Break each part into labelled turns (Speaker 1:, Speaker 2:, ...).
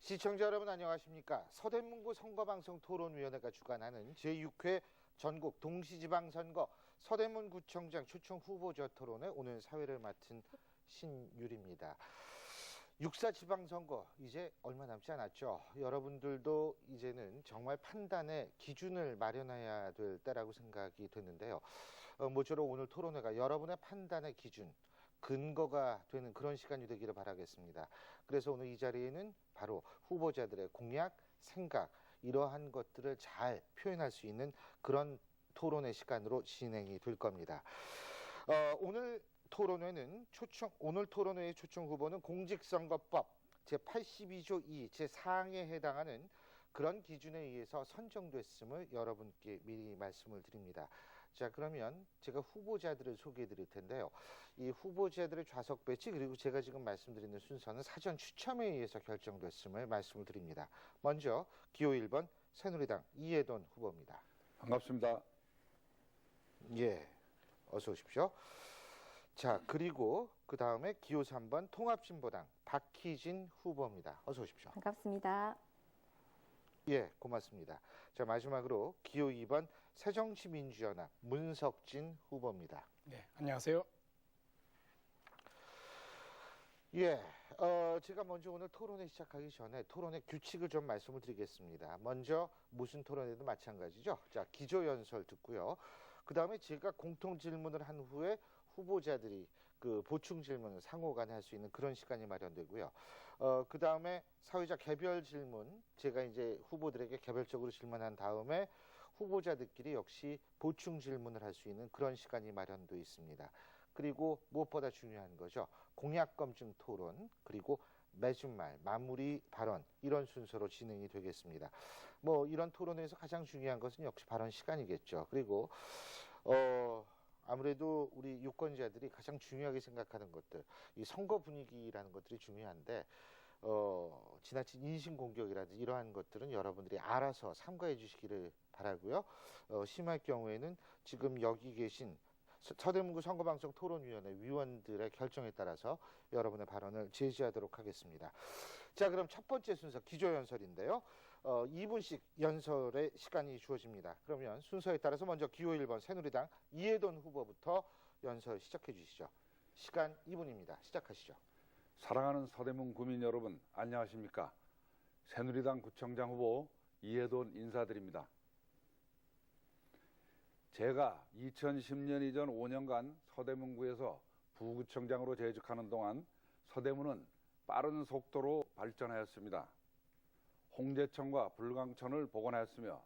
Speaker 1: 시청자 여러분 안녕하십니까? 서대문구 선거방송 토론위원회가 주관하는 제6회 전국 동시지방선거 서대문구청장 초청 후보자 토론회 오늘 사회를 맡은 신유리입니다. 6.4 지방선거 이제 얼마 남지 않았죠. 여러분들도 이제는 정말 판단의 기준을 마련해야 될 때라고 생각이 됐는데요. 모쪼록 오늘 토론회가 여러분의 판단의 기준, 근거가 되는 그런 시간이 되기를 바라겠습니다. 그래서 오늘 이 자리에는 바로 후보자들의 공약, 생각 이러한 것들을 잘 표현할 수 있는 그런 토론회 시간으로 진행이 될 겁니다. 오늘 토론회의 초청 후보는 공직선거법 제82조 2 제4항에 해당하는 그런 기준에 의해서 선정됐음을 여러분께 미리 말씀을 드립니다. 자, 그러면 제가 후보자들을 소개해 드릴 텐데요. 이 후보자들의 좌석 배치 그리고 제가 지금 말씀드리는 순서는 사전 추첨에 의해서 결정됐음을 말씀을 드립니다. 먼저 기호 1번 새누리당 이해돈 후보입니다.
Speaker 2: 반갑습니다.
Speaker 1: 예, 어서 오십시오. 자, 그리고 그 다음에 기호 3번 통합진보당 박희진 후보입니다. 어서 오십시오.
Speaker 3: 반갑습니다.
Speaker 1: 예, 고맙습니다. 자, 마지막으로 기호 2번 새정치민주연합 문석진 후보입니다.
Speaker 4: 네, 안녕하세요.
Speaker 1: 예, 제가 먼저 오늘 토론회 시작하기 전에 토론회 규칙을 좀 말씀을 드리겠습니다. 먼저 무슨 토론회도 마찬가지죠. 자, 기조연설 듣고요. 그 다음에 제가 공통 질문을 한 후에 후보자들이 그 보충 질문을 상호간에 할 수 있는 그런 시간이 마련되고요. 그 다음에 사회자 개별 질문, 제가 이제 후보들에게 개별적으로 질문한 다음에 후보자들끼리 역시 보충 질문을 할 수 있는 그런 시간이 마련되어 있습니다. 그리고 무엇보다 중요한 거죠. 공약 검증 토론, 그리고 매주말, 마무리 발언 이런 순서로 진행이 되겠습니다. 뭐 이런 토론에서 가장 중요한 것은 역시 발언 시간이겠죠. 그리고 아무래도 우리 유권자들이 가장 중요하게 생각하는 것들, 이 선거 분위기라는 것들이 중요한데 지나친 인신공격이라든지 이러한 것들은 여러분들이 알아서 삼가해 주시기를 바라고요. 심할 경우에는 지금 여기 계신 서대문구 선거방송 토론위원회 위원들의 결정에 따라서 여러분의 발언을 제지하도록 하겠습니다. 자, 그럼 첫 번째 순서 기조연설인데요. 2분씩 연설의 시간이 주어집니다. 그러면 순서에 따라서 먼저 기호 1번 새누리당 이해돈 후보부터 연설 시작해 주시죠. 시간 2분입니다. 시작하시죠.
Speaker 2: 사랑하는 서대문 구민 여러분 안녕하십니까? 새누리당 구청장 후보 이해돈 인사드립니다. 제가 2010년 이전 5년간 서대문구에서 부구청장으로 재직하는 동안 서대문은 빠른 속도로 발전하였습니다. 홍제천과 불광천을 복원하였으며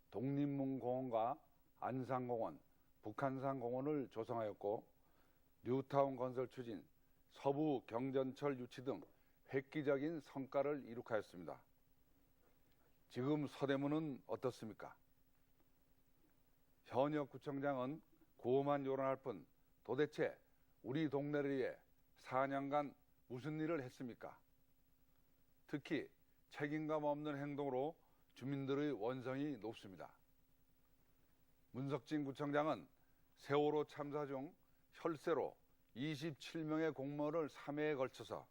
Speaker 2: 독립문공원과 안산공원, 북한산공원을 조성하였고 뉴타운 건설 추진, 서부 경전철 유치 등 획기적인 성과를 이룩하였습니다. 지금 서대문은 어떻습니까? 현역 구청장은 고만 요란할 뿐 도대체 우리 동네를 위해 4년간 무슨 일을 했습니까? 특히 책임감 없는 행동으로 주민들의 원성이 높습니다. 문석진 구청장은 세월호 참사 중 혈세로 27명의 공무원을 3회에 걸쳐서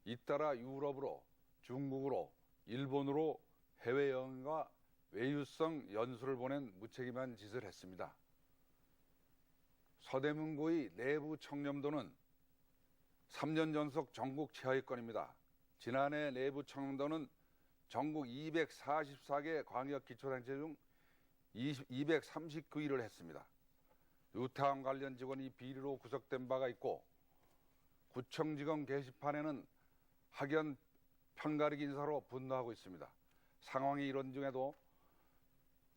Speaker 2: 잇따라 유럽으로, 중국으로, 일본으로 해외여행과 외유성 연수를 보낸 무책임한 짓을 했습니다. 서대문구의 내부 청렴도는 3년 연속 전국 최하위권입니다. 지난해 내부 청렴도는 전국 244개 광역기초단체 중 239위를 했습니다. 뉴타운 관련 직원이 비리로 구속된 바가 있고 구청직원 게시판에는 학연 편가르기 인사로 분노하고 있습니다. 상황이 이런 중에도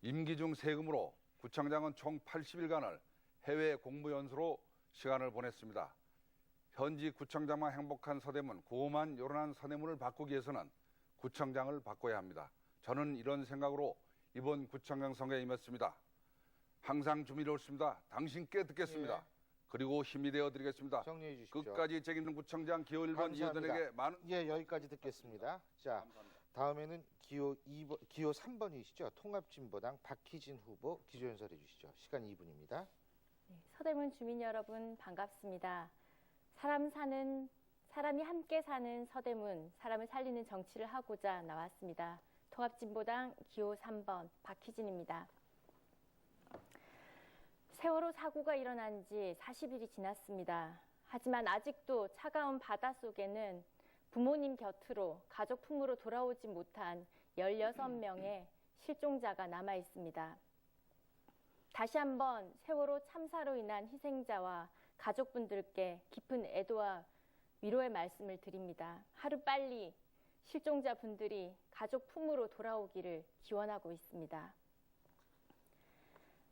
Speaker 2: 임기 중 세금으로 구청장은 총 80일간을 해외 공무연수로 시간을 보냈습니다. 현지 구청장만 행복한 서대문, 고만 요란한 서대문을 바꾸기 위해서는 구청장을 바꿔야 합니다. 저는 이런 생각으로 이번 구청장 선거에 임했습니다. 항상 준비되었습니다. 당신께 듣겠습니다.
Speaker 1: 예.
Speaker 2: 그리고 힘이 되어드리겠습니다.
Speaker 1: 정리해 주십시오.
Speaker 2: 끝까지 책임있는 구청장 기호 1번 이해돈에게 많은...
Speaker 1: 예, 여기까지 듣겠습니다. 자,
Speaker 2: 감사합니다.
Speaker 1: 다음에는 기호 3번이시죠. 통합진보당 박희진 후보 기조연설해 주시죠. 시간 2분입니다.
Speaker 3: 네, 서대문 주민 여러분 반갑습니다. 사람 사는 사람이 함께 사는 서대문, 사람을 살리는 정치를 하고자 나왔습니다. 통합진보당 기호 3번 박희진입니다. 세월호 사고가 일어난 지 40일이 지났습니다. 하지만 아직도 차가운 바닷속에는 부모님 곁으로 가족 품으로 돌아오지 못한 16명의 실종자가 남아 있습니다. 다시 한번 세월호 참사로 인한 희생자와 가족분들께 깊은 애도와 위로의 말씀을 드립니다. 하루빨리 실종자분들이 가족 품으로 돌아오기를 기원하고 있습니다.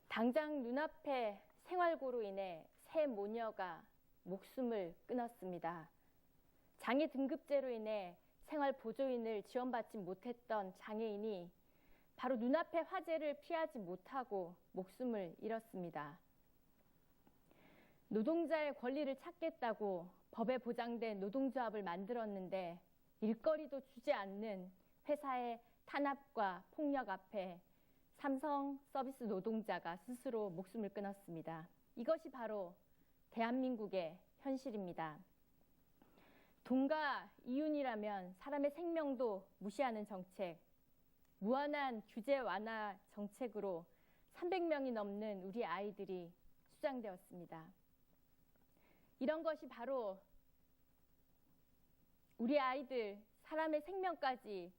Speaker 3: 당장 눈앞에 생활고로 인해 세 모녀가 목숨을 끊었습니다. 장애 등급제로 인해 생활보조인을 지원받지 못했던 장애인이 바로 눈앞의 화재를 피하지 못하고 목숨을 잃었습니다. 노동자의 권리를 찾겠다고 법에 보장된 노동조합을 만들었는데 일거리도 주지 않는 회사의 탄압과 폭력 앞에 삼성 서비스 노동자가 스스로 목숨을 끊었습니다. 이것이 바로 대한민국의 현실입니다. 돈과 이윤이라면 사람의 생명도 무시하는 정책, 무한한 규제 완화 정책으로 300명이 넘는 우리 아이들이 수장되었습니다. 이런 것이 바로 우리 아이들, 사람의 생명까지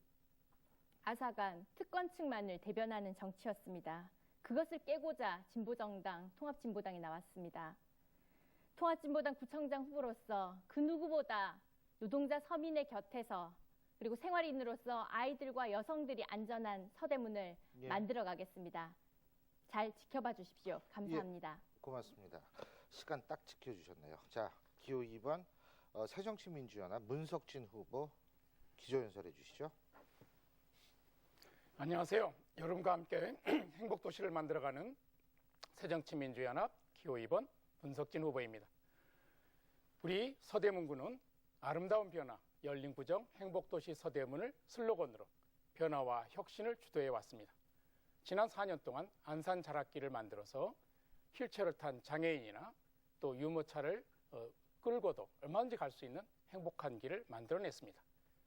Speaker 3: 앗아간 특권층만을 대변하는 정치였습니다. 그것을 깨고자 진보정당, 통합진보당이 나왔습니다. 통합진보당 구청장 후보로서 그 누구보다 노동자 서민의 곁에서 그리고 생활인으로서 아이들과 여성들이 안전한 서대문을 만들어 가겠습니다. 잘 지켜봐 주십시오. 감사합니다.
Speaker 1: 고맙습니다. 시간 딱 지켜주셨네요. 자, 기호 2번 새정치민주연합 문석진 후보 기조연설해 주시죠.
Speaker 4: 안녕하세요. 여러분과 함께 행복도시를 만들어가는 새정치민주연합 기호 2번 문석진 후보입니다. 우리 서대문구는 아름다운 변화, 열린 구정, 행복도시 서대문을 슬로건으로 변화와 혁신을 주도해 왔습니다. 지난 4년 동안 안산 자락길을 만들어서 휠체어를 탄 장애인이나 또 유모차를 끌고도 얼마든지 갈 수 있는 행복한 길을 만들어냈습니다.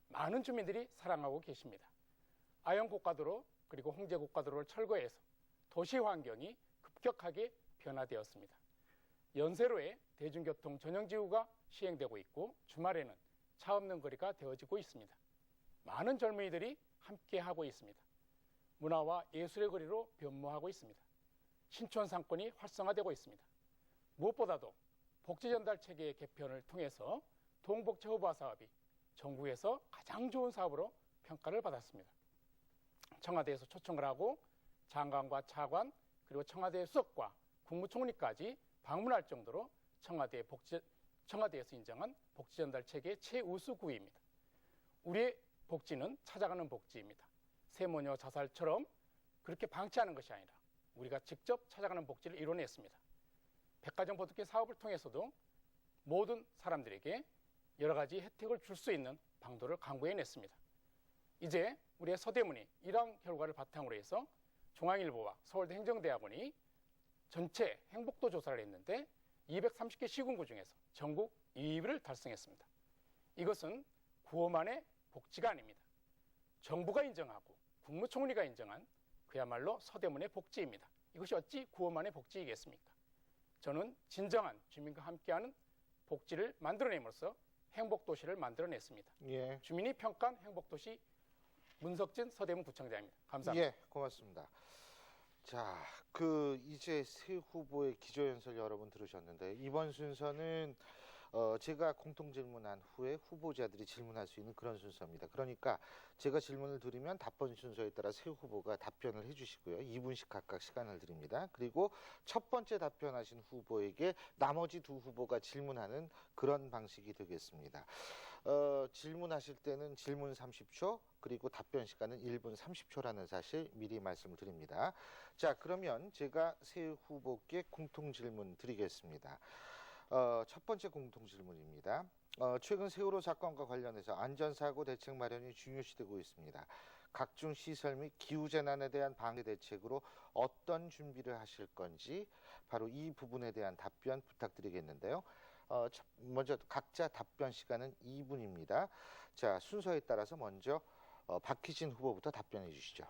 Speaker 4: 많은 주민들이 사랑하고 계십니다. 아영고가도로 그리고 홍제고가도로를 철거해서 도시 환경이 급격하게 변화되었습니다. 연세로에 대중교통 전용지구가 시행되고 있고 주말에는 차 없는 거리가 되어지고 있습니다. 많은 젊은이들이 함께하고 있습니다. 문화와 예술의 거리로 변모하고 있습니다. 신촌 상권이 활성화되고 있습니다. 무엇보다도 복지전달 체계의 개편을 통해서 동복지 허브화 사업이 전국에서 가장 좋은 사업으로 평가를 받았습니다. 청와대에서 초청을 하고 장관과 차관 그리고 청와대 수석과 국무총리까지 방문할 정도로 청와대에서 인정한 복지전달 체계의 최우수구입니다. 우리의 복지는 찾아가는 복지입니다. 세모녀 자살처럼 그렇게 방치하는 것이 아니라 우리가 직접 찾아가는 복지를 이뤄냈습니다. 백화점 보드게 사업을 통해서도 모든 사람들에게 여러 가지 혜택을 줄 수 있는 방도를 강구해냈습니다. 이제 우리의 서대문이 이러한 결과를 바탕으로 해서 중앙일보와 서울대 행정대학원이 전체 행복도 조사를 했는데 230개 시군구 중에서 전국 2위를 달성했습니다. 이것은 구호만의 복지가 아닙니다. 정부가 인정하고 국무총리가 인정한 그야말로 서대문의 복지입니다. 이것이 어찌 구호만의 복지이겠습니까? 저는 진정한 주민과 함께하는 복지를 만들어냄으로써 행복도시를 만들어냈습니다.
Speaker 1: 예.
Speaker 4: 주민이 평가한 행복도시 문석진 서대문 구청장입니다. 감사합니다.
Speaker 1: 예, 고맙습니다. 자, 이제 새 후보의 기조연설 여러분 들으셨는데 이번 순서는 제가 공통 질문한 후에 후보자들이 질문할 수 있는 그런 순서입니다. 그러니까 제가 질문을 드리면 답변 순서에 따라 새 후보가 답변을 해주시고요. 2분씩 각각 시간을 드립니다. 그리고 첫 번째 답변하신 후보에게 나머지 두 후보가 질문하는 그런 방식이 되겠습니다. 질문하실 때는 질문 30초 그리고 답변 시간은 1분 30초라는 사실 미리 말씀을 드립니다. 자, 그러면 제가 새 후보께 공통 질문 드리겠습니다. 첫 번째 공통 질문입니다. 최근 세월호 사건과 관련해서 안전사고 대책 마련이 중요시되고 있습니다. 각종 시설 및 기후재난에 대한 방해 대책으로 어떤 준비를 하실 건지 바로 이 부분에 대한 답변 부탁드리겠는데요. 먼저 각자 답변 시간은 2분입니다. 자, 순서에 따라서 먼저 박희진 후보부터 답변해 주시죠.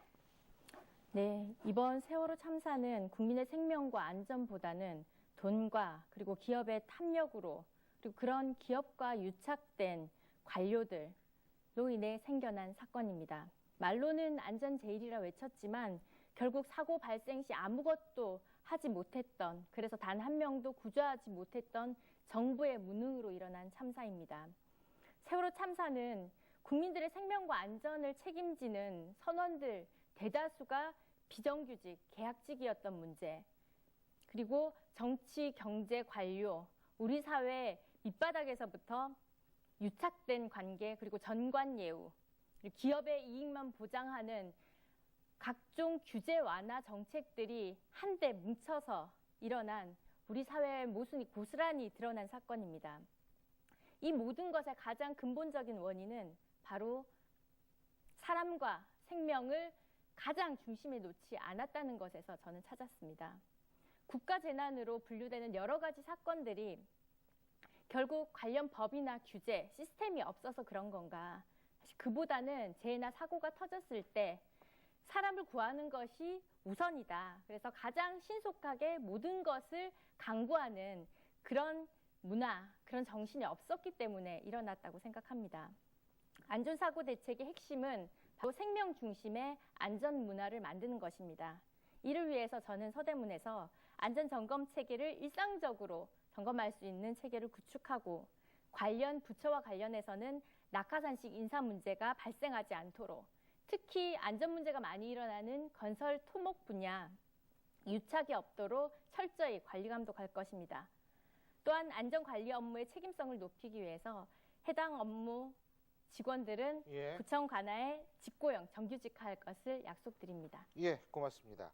Speaker 3: 네, 이번 세월호 참사는 국민의 생명과 안전보다는 돈과 그리고 기업의 탐욕으로 그리고 그런 기업과 유착된 관료들로 인해 생겨난 사건입니다. 말로는 안전 제일이라 외쳤지만 결국 사고 발생 시 아무것도 하지 못했던, 그래서 단 한 명도 구조하지 못했던 정부의 무능으로 일어난 참사입니다. 세월호 참사는 국민들의 생명과 안전을 책임지는 선원들 대다수가 비정규직, 계약직이었던 문제, 그리고 정치, 경제, 관료, 우리 사회 밑바닥에서부터 유착된 관계, 그리고 전관예우, 기업의 이익만 보장하는 각종 규제 완화 정책들이 한데 뭉쳐서 일어난 우리 사회의 모순이 고스란히 드러난 사건입니다. 이 모든 것의 가장 근본적인 원인은 바로 사람과 생명을 가장 중심에 놓지 않았다는 것에서 저는 찾았습니다. 국가 재난으로 분류되는 여러 가지 사건들이 결국 관련 법이나 규제, 시스템이 없어서 그런 건가? 사실 그보다는 재해나 사고가 터졌을 때 사람을 구하는 것이 우선이다. 그래서 가장 신속하게 모든 것을 강구하는 그런 문화, 그런 정신이 없었기 때문에 일어났다고 생각합니다. 안전사고 대책의 핵심은 바로 생명 중심의 안전 문화를 만드는 것입니다. 이를 위해서 저는 서대문에서 안전점검 체계를 일상적으로 점검할 수 있는 체계를 구축하고 관련 부처와 관련해서는 낙하산식 인사 문제가 발생하지 않도록 특히 안전 문제가 많이 일어나는 건설 토목 분야 유착이 없도록 철저히 관리 감독할 것입니다. 또한 안전관리 업무의 책임성을 높이기 위해서 해당 업무 직원들은
Speaker 1: 예.
Speaker 3: 구청 관하에 직고형 정규직화할 것을 약속드립니다.
Speaker 1: 예, 고맙습니다.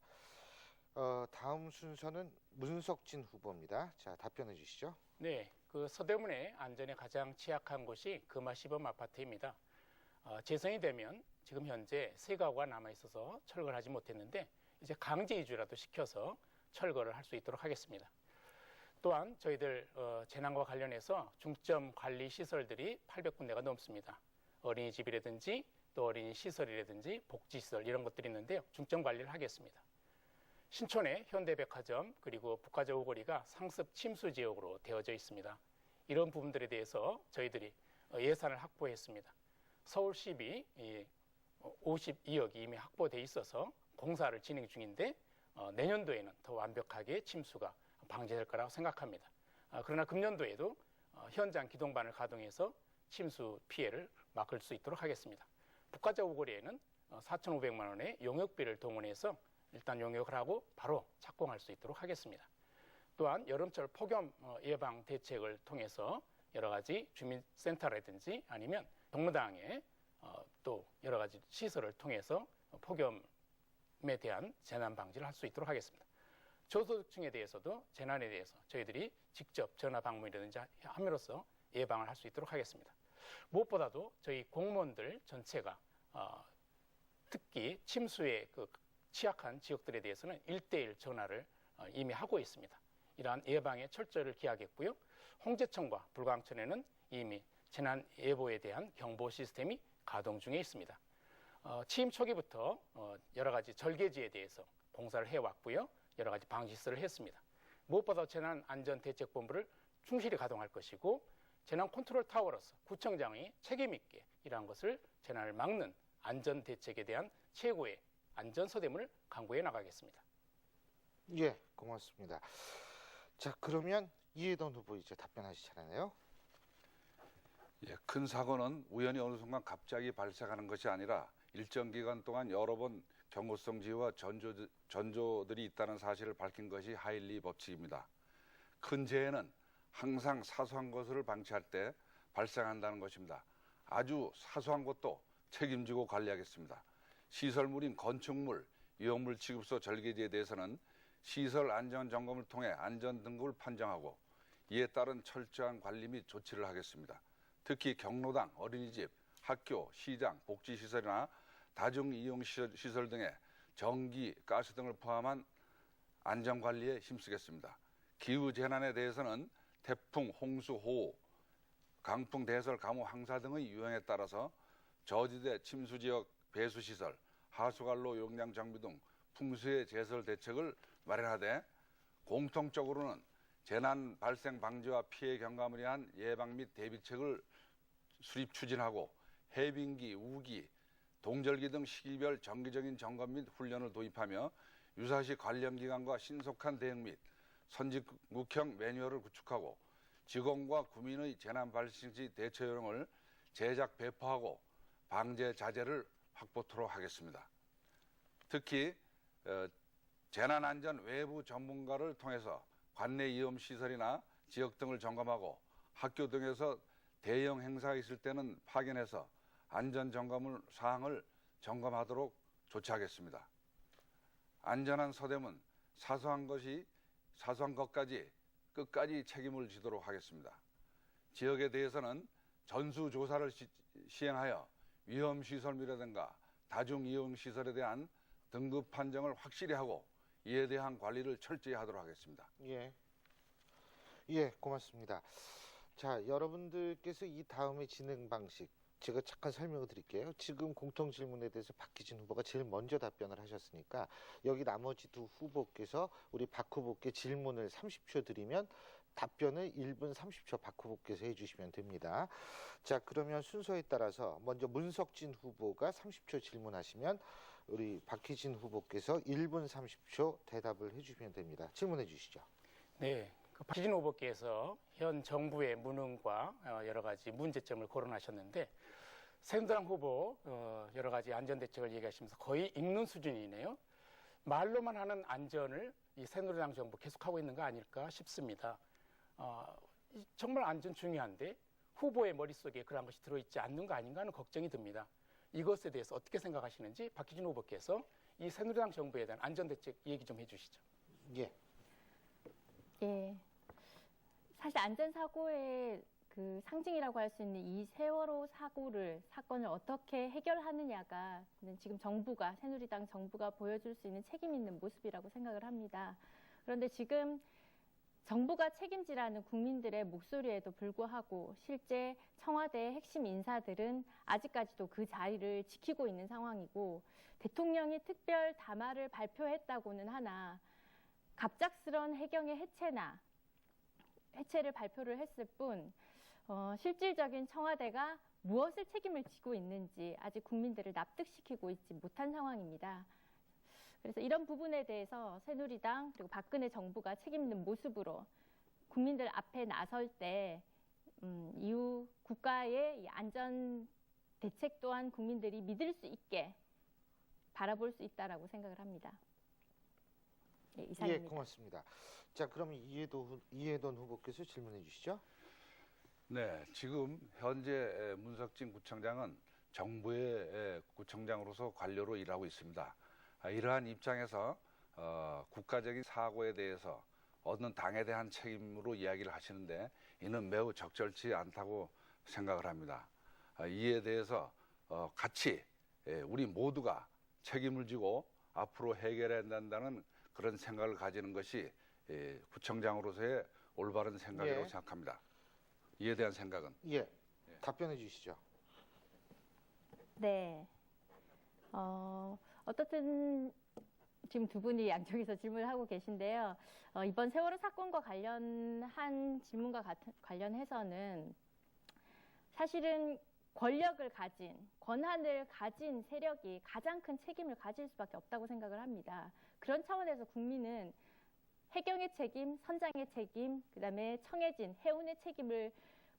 Speaker 1: 다음 순서는 문석진 후보입니다. 자, 답변해 주시죠.
Speaker 4: 네, 그 서대문의 안전에 가장 취약한 곳이 금화시범 아파트입니다. 재선이 되면 지금 현재 세 가구가 남아 있어서 철거를 하지 못했는데 이제 강제 이주라도 시켜서 철거를 할 수 있도록 하겠습니다. 또한 저희들 재난과 관련해서 중점 관리 시설들이 800군데가 넘습니다. 어린이집이라든지 또 어린이 시설이라든지 복지시설 이런 것들이 있는데요. 중점 관리를 하겠습니다. 신촌의 현대백화점 그리고 북가자 오거리가 상습 침수 지역으로 되어져 있습니다. 이런 부분들에 대해서 저희들이 예산을 확보했습니다. 서울시비 52억이 이미 확보돼 있어서 공사를 진행 중인데 내년도에는 더 완벽하게 침수가 방지될 거라고 생각합니다. 그러나 금년도에도 현장 기동반을 가동해서 침수 피해를 막을 수 있도록 하겠습니다. 북가자 오거리에는 4,500만 원의 용역비를 동원해서 일단 용역을 하고 바로 착공할 수 있도록 하겠습니다. 또한 여름철 폭염 예방 대책을 통해서 여러 가지 주민센터라든지 아니면 동로당에 또 여러 가지 시설을 통해서 폭염에 대한 재난 방지를 할 수 있도록 하겠습니다. 저소득층에 대해서도 재난에 대해서 저희들이 직접 전화 방문이라든지 함으로써 예방을 할 수 있도록 하겠습니다. 무엇보다도 저희 공무원들 전체가 특히 침수에 취약한 지역들에 대해서는 1:1 전화를 이미 하고 있습니다. 이러한 예방에 철저를 기하겠고요. 홍제천과 불광천에는 이미 재난 예보에 대한 경보 시스템이 가동 중에 있습니다. 취임 초기부터 여러 가지 절개지에 대해서 공사를 해왔고요. 여러 가지 방지시설을 했습니다. 무엇보다 재난안전대책본부를 충실히 가동할 것이고 재난 컨트롤 타워로서 구청장이 책임 있게 이러한 것을 재난을 막는 안전대책에 대한 최고의 안전서대문을 강구해 나가겠습니다.
Speaker 1: 예, 고맙습니다. 자, 그러면 이해돈 후보 이제 답변하실 차례네요.
Speaker 2: 예, 큰 사고는 우연히 어느 순간 갑자기 발생하는 것이 아니라 일정 기간 동안 여러 번 경고성 지휘와 전조들이 있다는 사실을 밝힌 것이 하일리 법칙입니다. 큰 재해는 항상 사소한 것을 방치할 때 발생한다는 것입니다. 아주 사소한 것도 책임지고 관리하겠습니다. 시설물인 건축물, 위험물 취급소 절개지에 대해서는 시설 안전 점검을 통해 안전 등급을 판정하고 이에 따른 철저한 관리 및 조치를 하겠습니다. 특히 경로당, 어린이집, 학교, 시장, 복지시설이나 다중이용시설 등의 전기, 가스 등을 포함한 안전관리에 힘쓰겠습니다. 기후재난에 대해서는 태풍, 홍수, 호우, 강풍, 대설, 가뭄, 황사 등의 유형에 따라서 저지대 침수 지역 배수 시설, 하수관로 용량 정비 등 풍수의 제설 대책을 마련하되 공통적으로는 재난 발생 방지와 피해 경감을 위한 예방 및 대비책을 수립 추진하고 해빙기, 우기, 동절기 등 시기별 정기적인 점검 및 훈련을 도입하며 유사시 관련 기관과 신속한 대응 및 선진국형 매뉴얼을 구축하고 직원과 구민의 재난 발생 시 대처 요령을 제작 배포하고 방제 자재를 확보토록 하겠습니다. 특히 재난안전 외부 전문가를 통해서 관내 위험 시설이나 지역 등을 점검하고 학교 등에서 대형 행사가 있을 때는 파견해서 안전 점검 사항을 점검하도록 조치하겠습니다. 안전한 서대문 사소한 것까지 끝까지 책임을 지도록 하겠습니다. 지역에 대해서는 전수조사를 시행하여 위험시설이라든가 다중이용시설에 대한 등급 판정을 확실히 하고 이에 대한 관리를 철저히 하도록 하겠습니다.
Speaker 1: 예, 고맙습니다. 자, 여러분들께서 이 다음의 진행 방식 제가 잠깐 설명을 드릴게요. 지금 공통 질문에 대해서 박희진 후보가 제일 먼저 답변을 하셨으니까 여기 나머지 두 후보께서 우리 박 후보께 질문을 30초 드리면 답변을 1분 30초 박 후보께서 해주시면 됩니다. 자, 그러면 순서에 따라서 먼저 문석진 후보가 30초 질문하시면 우리 박희진 후보께서 1분 30초 대답을 해주시면 됩니다. 질문해 주시죠.
Speaker 4: 네, 박희진 후보께서 현 정부의 무능과 여러 가지 문제점을 거론하셨는데 새누리당 후보 여러 가지 안전 대책을 얘기하시면서 거의 읽는 수준이네요. 말로만 하는 안전을 이 새누리당 정부 계속하고 있는 거 아닐까 싶습니다. 정말 안전 중요한데 후보의 머릿속에 그런 것이 들어있지 않는 거 아닌가 하는 걱정이 듭니다. 이것에 대해서 어떻게 생각하시는지 박희진 후보께서 이 새누리당 정부에 대한 안전 대책 얘기 좀 해주시죠.
Speaker 1: 예.
Speaker 3: 예. 사실 안전사고의 그 상징이라고 할 수 있는 이 세월호 사건을 어떻게 해결하느냐가 지금 정부가, 새누리당 정부가 보여줄 수 있는 책임 있는 모습이라고 생각을 합니다. 그런데 지금 정부가 책임지라는 국민들의 목소리에도 불구하고 실제 청와대의 핵심 인사들은 아직까지도 그 자리를 지키고 있는 상황이고 대통령이 특별 담화를 발표했다고는 하나 갑작스런 해경의 해체를 발표를 했을 뿐 실질적인 청와대가 무엇을 책임을 지고 있는지 아직 국민들을 납득시키고 있지 못한 상황입니다. 그래서 이런 부분에 대해서 새누리당 그리고 박근혜 정부가 책임 있는 모습으로 국민들 앞에 나설 때 이후 국가의 이 안전 대책 또한 국민들이 믿을 수 있게 바라볼 수 있다라고 생각을 합니다. 네, 이상입니다.
Speaker 1: 예, 고맙습니다. 자, 그럼 이해돈 후보께서 질문해 주시죠.
Speaker 2: 네, 지금 현재 문석진 구청장은 정부의 구청장으로서 관료로 일하고 있습니다. 이러한 입장에서 국가적인 사고에 대해서 얻는 당에 대한 책임으로 이야기를 하시는데 이는 매우 적절치 않다고 생각을 합니다. 이에 대해서 같이 우리 모두가 책임을 지고 앞으로 해결해야 된다는 그런 생각을 가지는 것이 구청장으로서의 올바른 생각이라고
Speaker 1: 예.
Speaker 2: 생각합니다. 이에 대한 생각은?
Speaker 1: 예, 답변해 주시죠.
Speaker 3: 네. 어떻든 지금 두 분이 양쪽에서 질문을 하고 계신데요. 이번 세월호 사건과 관련한 질문과 관련해서는 사실은 권한을 가진 세력이 가장 큰 책임을 가질 수밖에 없다고 생각을 합니다. 그런 차원에서 국민은 해경의 책임, 선장의 책임, 그다음에 청해진, 해운의 책임을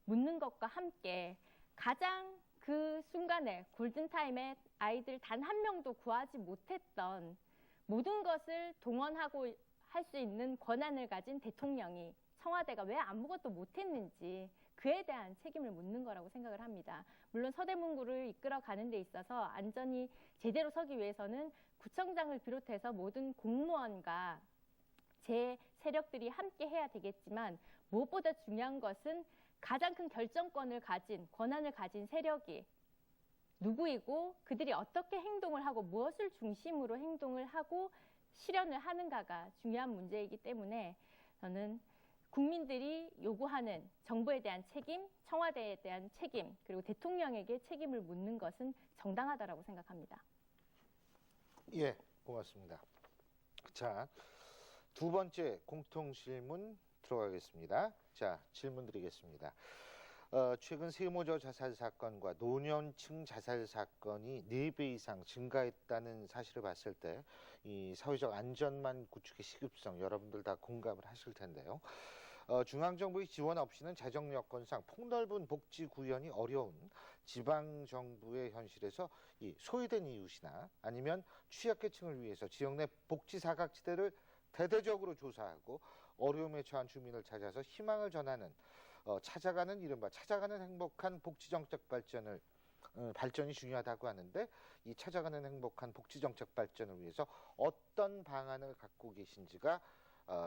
Speaker 3: 묻는 것과 함께 가장 그 순간에 골든타임에 아이들 단 한 명도 구하지 못했던 모든 것을 동원하고 할 수 있는 권한을 가진 대통령이 청와대가 왜 아무것도 못했는지 그에 대한 책임을 묻는 거라고 생각을 합니다. 물론 서대문구를 이끌어가는 데 있어서 안전이 제대로 서기 위해서는 구청장을 비롯해서 모든 공무원과 제 세력들이 함께 해야 되겠지만 무엇보다 중요한 것은 가장 큰 결정권을 가진, 권한을 가진 세력이 누구이고 그들이 어떻게 행동을 하고 무엇을 중심으로 행동을 하고 실현을 하는가가 중요한 문제이기 때문에 저는 국민들이 요구하는 정부에 대한 책임, 청와대에 대한 책임, 그리고 대통령에게 책임을 묻는 것은 정당하다라고 생각합니다.
Speaker 1: 예, 고맙습니다. 자, 두 번째 공통 질문 들어가겠습니다. 자, 질문 드리겠습니다. 최근 세무조 자살 사건과 노년층 자살 사건이 4배 이상 증가했다는 사실을 봤을 때 이 사회적 안전망 구축의 시급성 여러분들 다 공감을 하실 텐데요. 중앙정부의 지원 없이는 자정 여건상 폭넓은 복지 구현이 어려운 지방정부의 현실에서 이 소외된 이웃이나 아니면 취약계층을 위해서 지역 내 복지 사각지대를 대대적으로 조사하고 어려움에 처한 주민을 찾아서 희망을 전하는 찾아가는 이른바 찾아가는 행복한 복지정책 발전이 중요하다고 하는데 이 찾아가는 행복한 복지정책 발전을 위해서 어떤 방안을 갖고 계신지가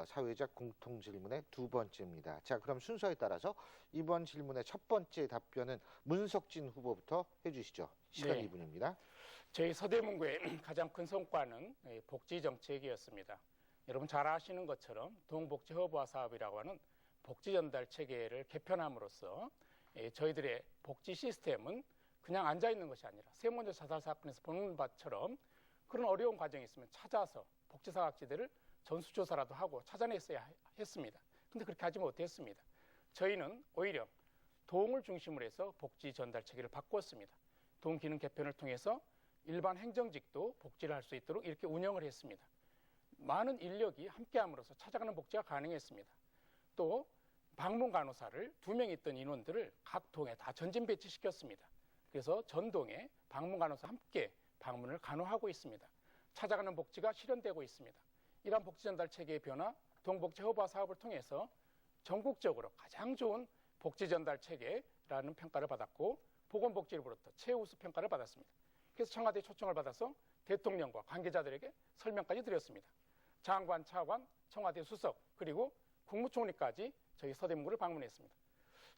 Speaker 1: 사회적 공통 질문의 두 번째입니다. 자, 그럼 순서에 따라서 이번 질문의 첫 번째 답변은 문석진 후보부터 해주시죠. 시간
Speaker 4: 네.
Speaker 1: 2분입니다.
Speaker 4: 저희 서대문구의 가장 큰 성과는 복지 정책이었습니다. 여러분 잘 아시는 것처럼 동복지 허브화 사업이라고 하는 복지 전달 체계를 개편함으로써 저희들의 복지 시스템은 그냥 앉아 있는 것이 아니라 세무조 자살 사건에서 보는 바처럼 그런 어려운 과정이 있으면 찾아서 복지 사각지대를 전수조사라도 하고 찾아냈어야 했습니다. 근데 그렇게 하지 못했습니다. 저희는 오히려 도움을 중심으로 해서 복지 전달 체계를 바꿨습니다. 도움 기능 개편을 통해서 일반 행정직도 복지를 할 수 있도록 이렇게 운영을 했습니다. 많은 인력이 함께함으로써 찾아가는 복지가 가능했습니다. 또 방문 간호사를 2명 있던 인원들을 각 동에 다 전진 배치시켰습니다. 그래서 전동에 방문 간호사 함께 방문을 간호하고 있습니다. 찾아가는 복지가 실현되고 있습니다. 이러한 복지 전달 체계의 변화, 동복지 허브화 사업을 통해서 전국적으로 가장 좋은 복지 전달 체계라는 평가를 받았고 보건복지부로부터 최우수 평가를 받았습니다. 그래서 청와대 초청을 받아서 대통령과 관계자들에게 설명까지 드렸습니다. 장관, 차관, 청와대 수석 그리고 국무총리까지 저희 서대문구를 방문했습니다.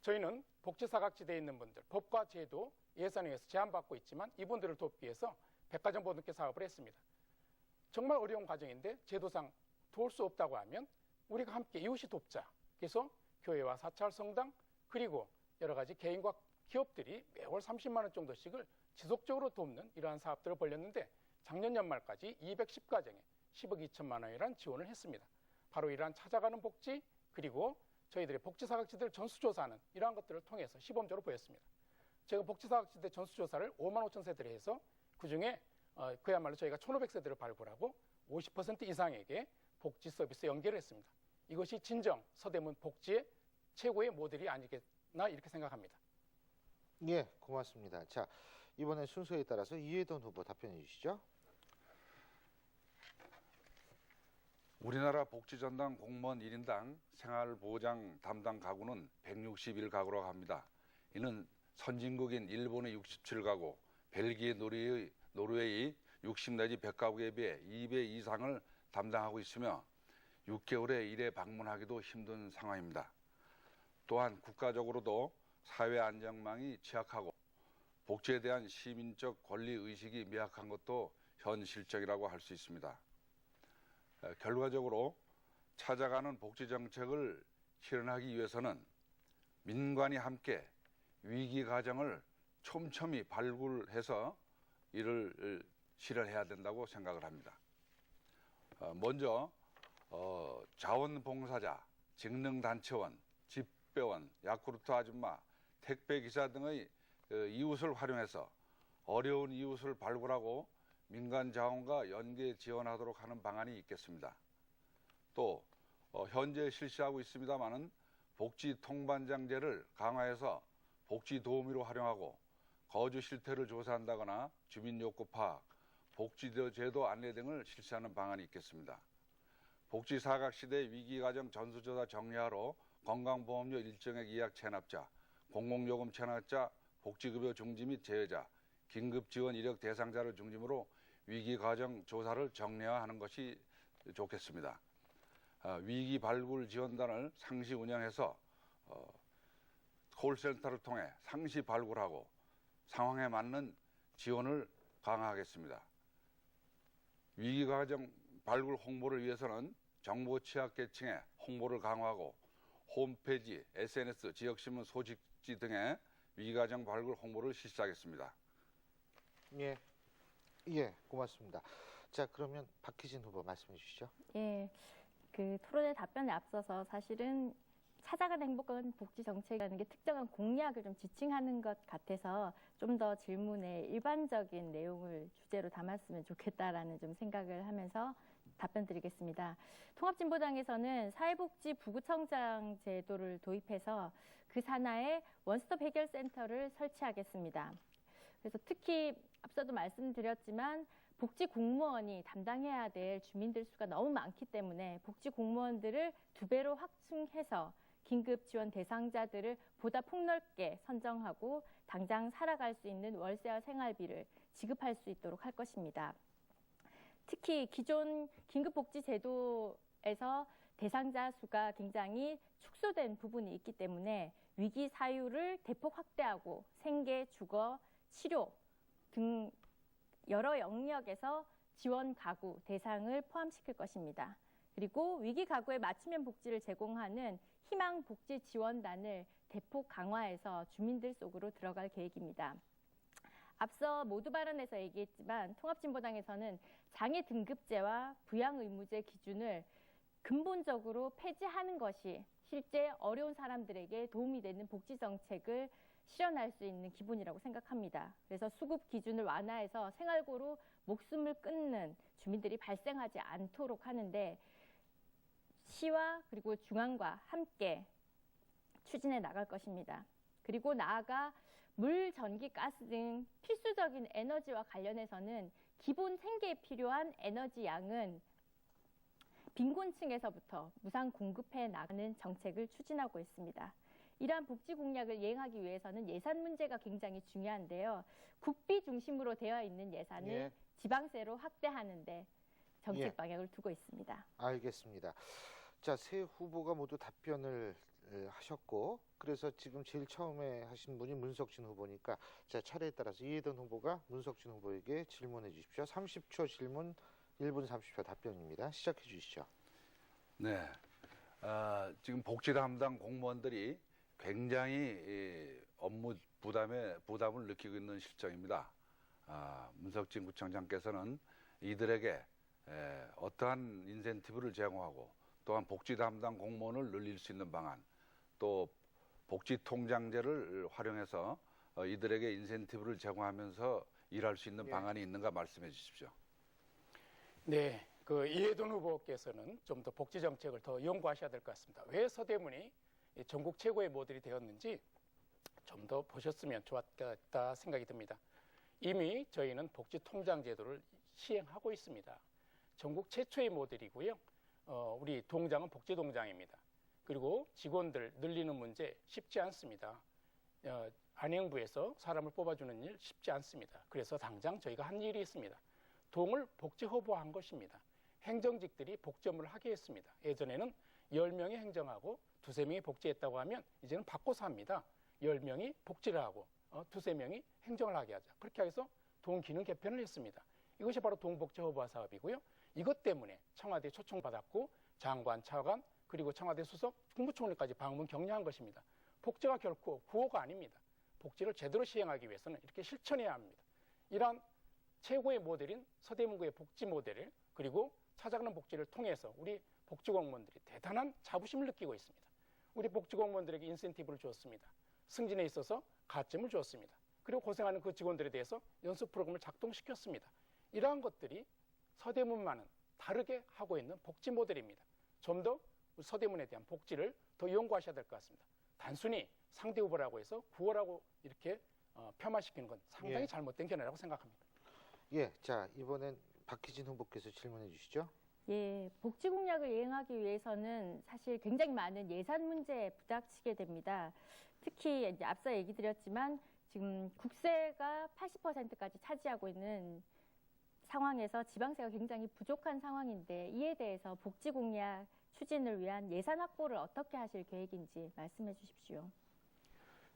Speaker 4: 저희는 복지사각지대에 있는 분들, 법과 제도, 예산에 의해서 제한받고 있지만 이분들을 돕기 위해서 백화점 보듬기 사업을 했습니다. 정말 어려운 과정인데 제도상 도울 수 없다고 하면 우리가 함께 이웃이 돕자. 그래서 교회와 사찰, 성당 그리고 여러 가지 개인과 기업들이 매월 30만 원 정도씩을 지속적으로 돕는 이러한 사업들을 벌였는데 작년 연말까지 210가정에 10억 2천만 원이라는 지원을 했습니다. 바로 이러한 찾아가는 복지 그리고 저희들의 복지사각지대를 전수조사하는 이러한 것들을 통해서 시범적으로 보였습니다. 제가 복지사각지대 전수조사를 5만 5천 세대를 해서 그중에 그야말로 저희가 1,500세대를 발굴하고 50% 이상에게 복지 서비스 연계를 했습니다. 이것이 진정 서대문 복지의 최고의 모델이 아니겠나 이렇게 생각합니다.
Speaker 1: 예, 고맙습니다. 자, 이번에 순서에 따라서 이해돈 후보 답변해 주시죠.
Speaker 2: 우리나라 복지전담 공무원 1인당 생활보장 담당 가구는 161가구라고 합니다. 이는 선진국인 일본의 67가구, 벨기에, 노르웨이 60 내지 100가구에 비해 2배 이상을 담당하고 있으며 6개월에 1회 방문하기도 힘든 상황입니다. 또한 국가적으로도 사회 안전망이 취약하고 복지에 대한 시민적 권리의식이 미약한 것도 현실적이라고 할 수 있습니다. 결과적으로 찾아가는 복지 정책을 실현하기 위해서는 민관이 함께 위기 과정을 촘촘히 발굴해서 이를 실현해야 된다고 생각을 합니다. 먼저 자원봉사자, 직능단체원, 집배원, 야쿠르트 아줌마, 택배기사 등의 이웃을 활용해서 어려운 이웃을 발굴하고 민간 자원과 연계 지원하도록 하는 방안이 있겠습니다. 또 현재 실시하고 있습니다마는 복지 통반장제를 강화해서 복지 도우미로 활용하고 거주 실태를 조사한다거나 주민 욕구 파악, 복지제도 안내 등을 실시하는 방안이 있겠습니다. 복지 사각시대 위기과정 전수조사 정리하러 건강보험료 일정액 이약 체납자, 공공요금 체납자, 복지급여 중지 및 제외자, 긴급지원 이력 대상자를 중심으로 위기과정 조사를 정례화하는 것이 좋겠습니다. 위기 발굴 지원단을 상시 운영해서 콜센터를 통해 상시 발굴하고 상황에 맞는 지원을 강화하겠습니다. 위기과정 발굴 홍보를 위해서는 정보 취약계층의 홍보를 강화하고 홈페이지, SNS, 지역신문 소식지 등의 위기과정 발굴 홍보를 실시하겠습니다.
Speaker 1: 예, 예, 고맙습니다. 자, 그러면 박희진 후보 말씀해 주시죠.
Speaker 3: 예, 그 토론의 답변에 앞서서 사실은 찾아가는 행복한 복지 정책이라는 게 특정한 공약을 좀 지칭하는 것 같아서 좀 더 질문에 일반적인 내용을 주제로 담았으면 좋겠다라는 좀 생각을 하면서 답변 드리겠습니다. 통합진보당에서는 사회복지 부구청장 제도를 도입해서 그 산하에 원스톱 해결센터를 설치하겠습니다. 그래서 특히 앞서도 말씀드렸지만 복지 공무원이 담당해야 될 주민들 수가 너무 많기 때문에 복지 공무원들을 2배로 확충해서 긴급 지원 대상자들을 보다 폭넓게 선정하고 당장 살아갈 수 있는 월세와 생활비를 지급할 수 있도록 할 것입니다. 특히 기존 긴급복지제도에서 대상자 수가 굉장히 축소된 부분이 있기 때문에 위기 사유를 대폭 확대하고 생계, 주거, 치료 등 여러 영역에서 지원 가구 대상을 포함시킬 것입니다. 그리고 위기 가구에 맞춤형 복지를 제공하는 희망 복지 지원단을 대폭 강화해서 주민들 속으로 들어갈 계획입니다. 앞서 모두 발언에서 얘기했지만 통합진보당에서는 장애 등급제와 부양 의무제 기준을 근본적으로 폐지하는 것이 실제 어려운 사람들에게 도움이 되는 복지 정책을 실현할 수 있는 기본이라고 생각합니다. 그래서 수급 기준을 완화해서 생활고로 목숨을 끊는 주민들이 발생하지 않도록 하는데 시와 그리고 중앙과 함께 추진해 나갈 것입니다. 그리고 나아가 물, 전기, 가스 등 필수적인 에너지와 관련해서는 기본 생계에 필요한 에너지 양은 빈곤층에서부터 무상 공급해 나가는 정책을 추진하고 있습니다. 이러한 복지 공약을 이행하기 위해서는 예산 문제가 굉장히 중요한데요. 국비 중심으로 되어 있는 예산을
Speaker 1: 예.
Speaker 3: 지방세로 확대하는데 정책
Speaker 1: 예.
Speaker 3: 방향을 두고 있습니다.
Speaker 1: 알겠습니다. 자, 세 후보가 모두 답변을 하셨고, 그래서 지금 제일 처음에 하신 분이 문석진 후보니까 자, 차례에 따라서 이해돈 후보가 문석진 후보에게 질문해 주십시오. 30초 질문, 1분 30초 답변입니다. 시작해 주시죠.
Speaker 2: 네, 지금 복지 담당 공무원들이 굉장히 업무 부담을 느끼고 있는 실정입니다. 문석진 구청장께서는 이들에게 어떠한 인센티브를 제공하고 또한 복지 담당 공무원을 늘릴 수 있는 방안, 또 복지 통장제를 활용해서 이들에게 인센티브를 제공하면서 일할 수 있는
Speaker 1: 예.
Speaker 2: 방안이 있는가 말씀해 주십시오.
Speaker 4: 네, 그 이해돈 후보께서는 좀 더 복지 정책을 더 연구하셔야 될 것 같습니다. 왜 서대문이 전국 최고의 모델이 되었는지 좀 더 보셨으면 좋았겠다 생각이 듭니다. 이미 저희는 복지 통장 제도를 시행하고 있습니다. 전국 최초의 모델이고요. 우리 동장은 복지 동장입니다. 그리고 직원들 늘리는 문제 쉽지 않습니다. 안행부에서 사람을 뽑아주는 일 쉽지 않습니다. 그래서 당장 저희가 한 일이 있습니다. 동을 복지 허브화한 것입니다. 행정직들이 복지 업무를 하게 했습니다. 예전에는 10명이 행정하고 2~3명이 복지했다고 하면 이제는 바꿔서 합니다. 10명이 복지를 하고 2~3명이 행정을 하게 하자. 그렇게 해서 동 기능 개편을 했습니다. 이것이 바로 동복지 허브화 사업이고요. 이것 때문에 청와대 초청받았고 장관, 차관, 그리고 청와대 수석, 국무총리까지 방문 격려한 것입니다. 복지가 결코 구호가 아닙니다. 복지를 제대로 시행하기 위해서는 이렇게 실천해야 합니다. 이러한 최고의 모델인 서대문구의 복지 모델을 그리고 찾아가는 복지를 통해서 우리 복지공무원들이 대단한 자부심을 느끼고 있습니다. 우리 복지공무원들에게 인센티브를 주었습니다. 승진에 있어서 가점을 주었습니다. 그리고 고생하는 그 직원들에 대해서 연수 프로그램을 작동시켰습니다. 이러한 것들이 서대문만은 다르게 하고 있는 복지 모델입니다. 좀 더 서대문에 대한 복지를 더 연구하셔야 될 것 같습니다. 단순히 상대 후보라고 해서 구호라고 이렇게 폄하시키는 건 상당히
Speaker 1: 예.
Speaker 4: 잘못된 견해라고 생각합니다.
Speaker 1: 예, 자, 이번엔 박희진 후보께서 질문해 주시죠.
Speaker 3: 예, 복지 공약을 이행하기 위해서는 사실 굉장히 많은 예산 문제에 부닥치게 됩니다. 특히 이제 앞서 얘기 드렸지만 지금 국세가 80%까지 차지하고 있는 상황에서 지방세가 굉장히 부족한 상황인데 이에 대해서 복지 공약 추진을 위한 예산 확보를 어떻게 하실 계획인지 말씀해 주십시오.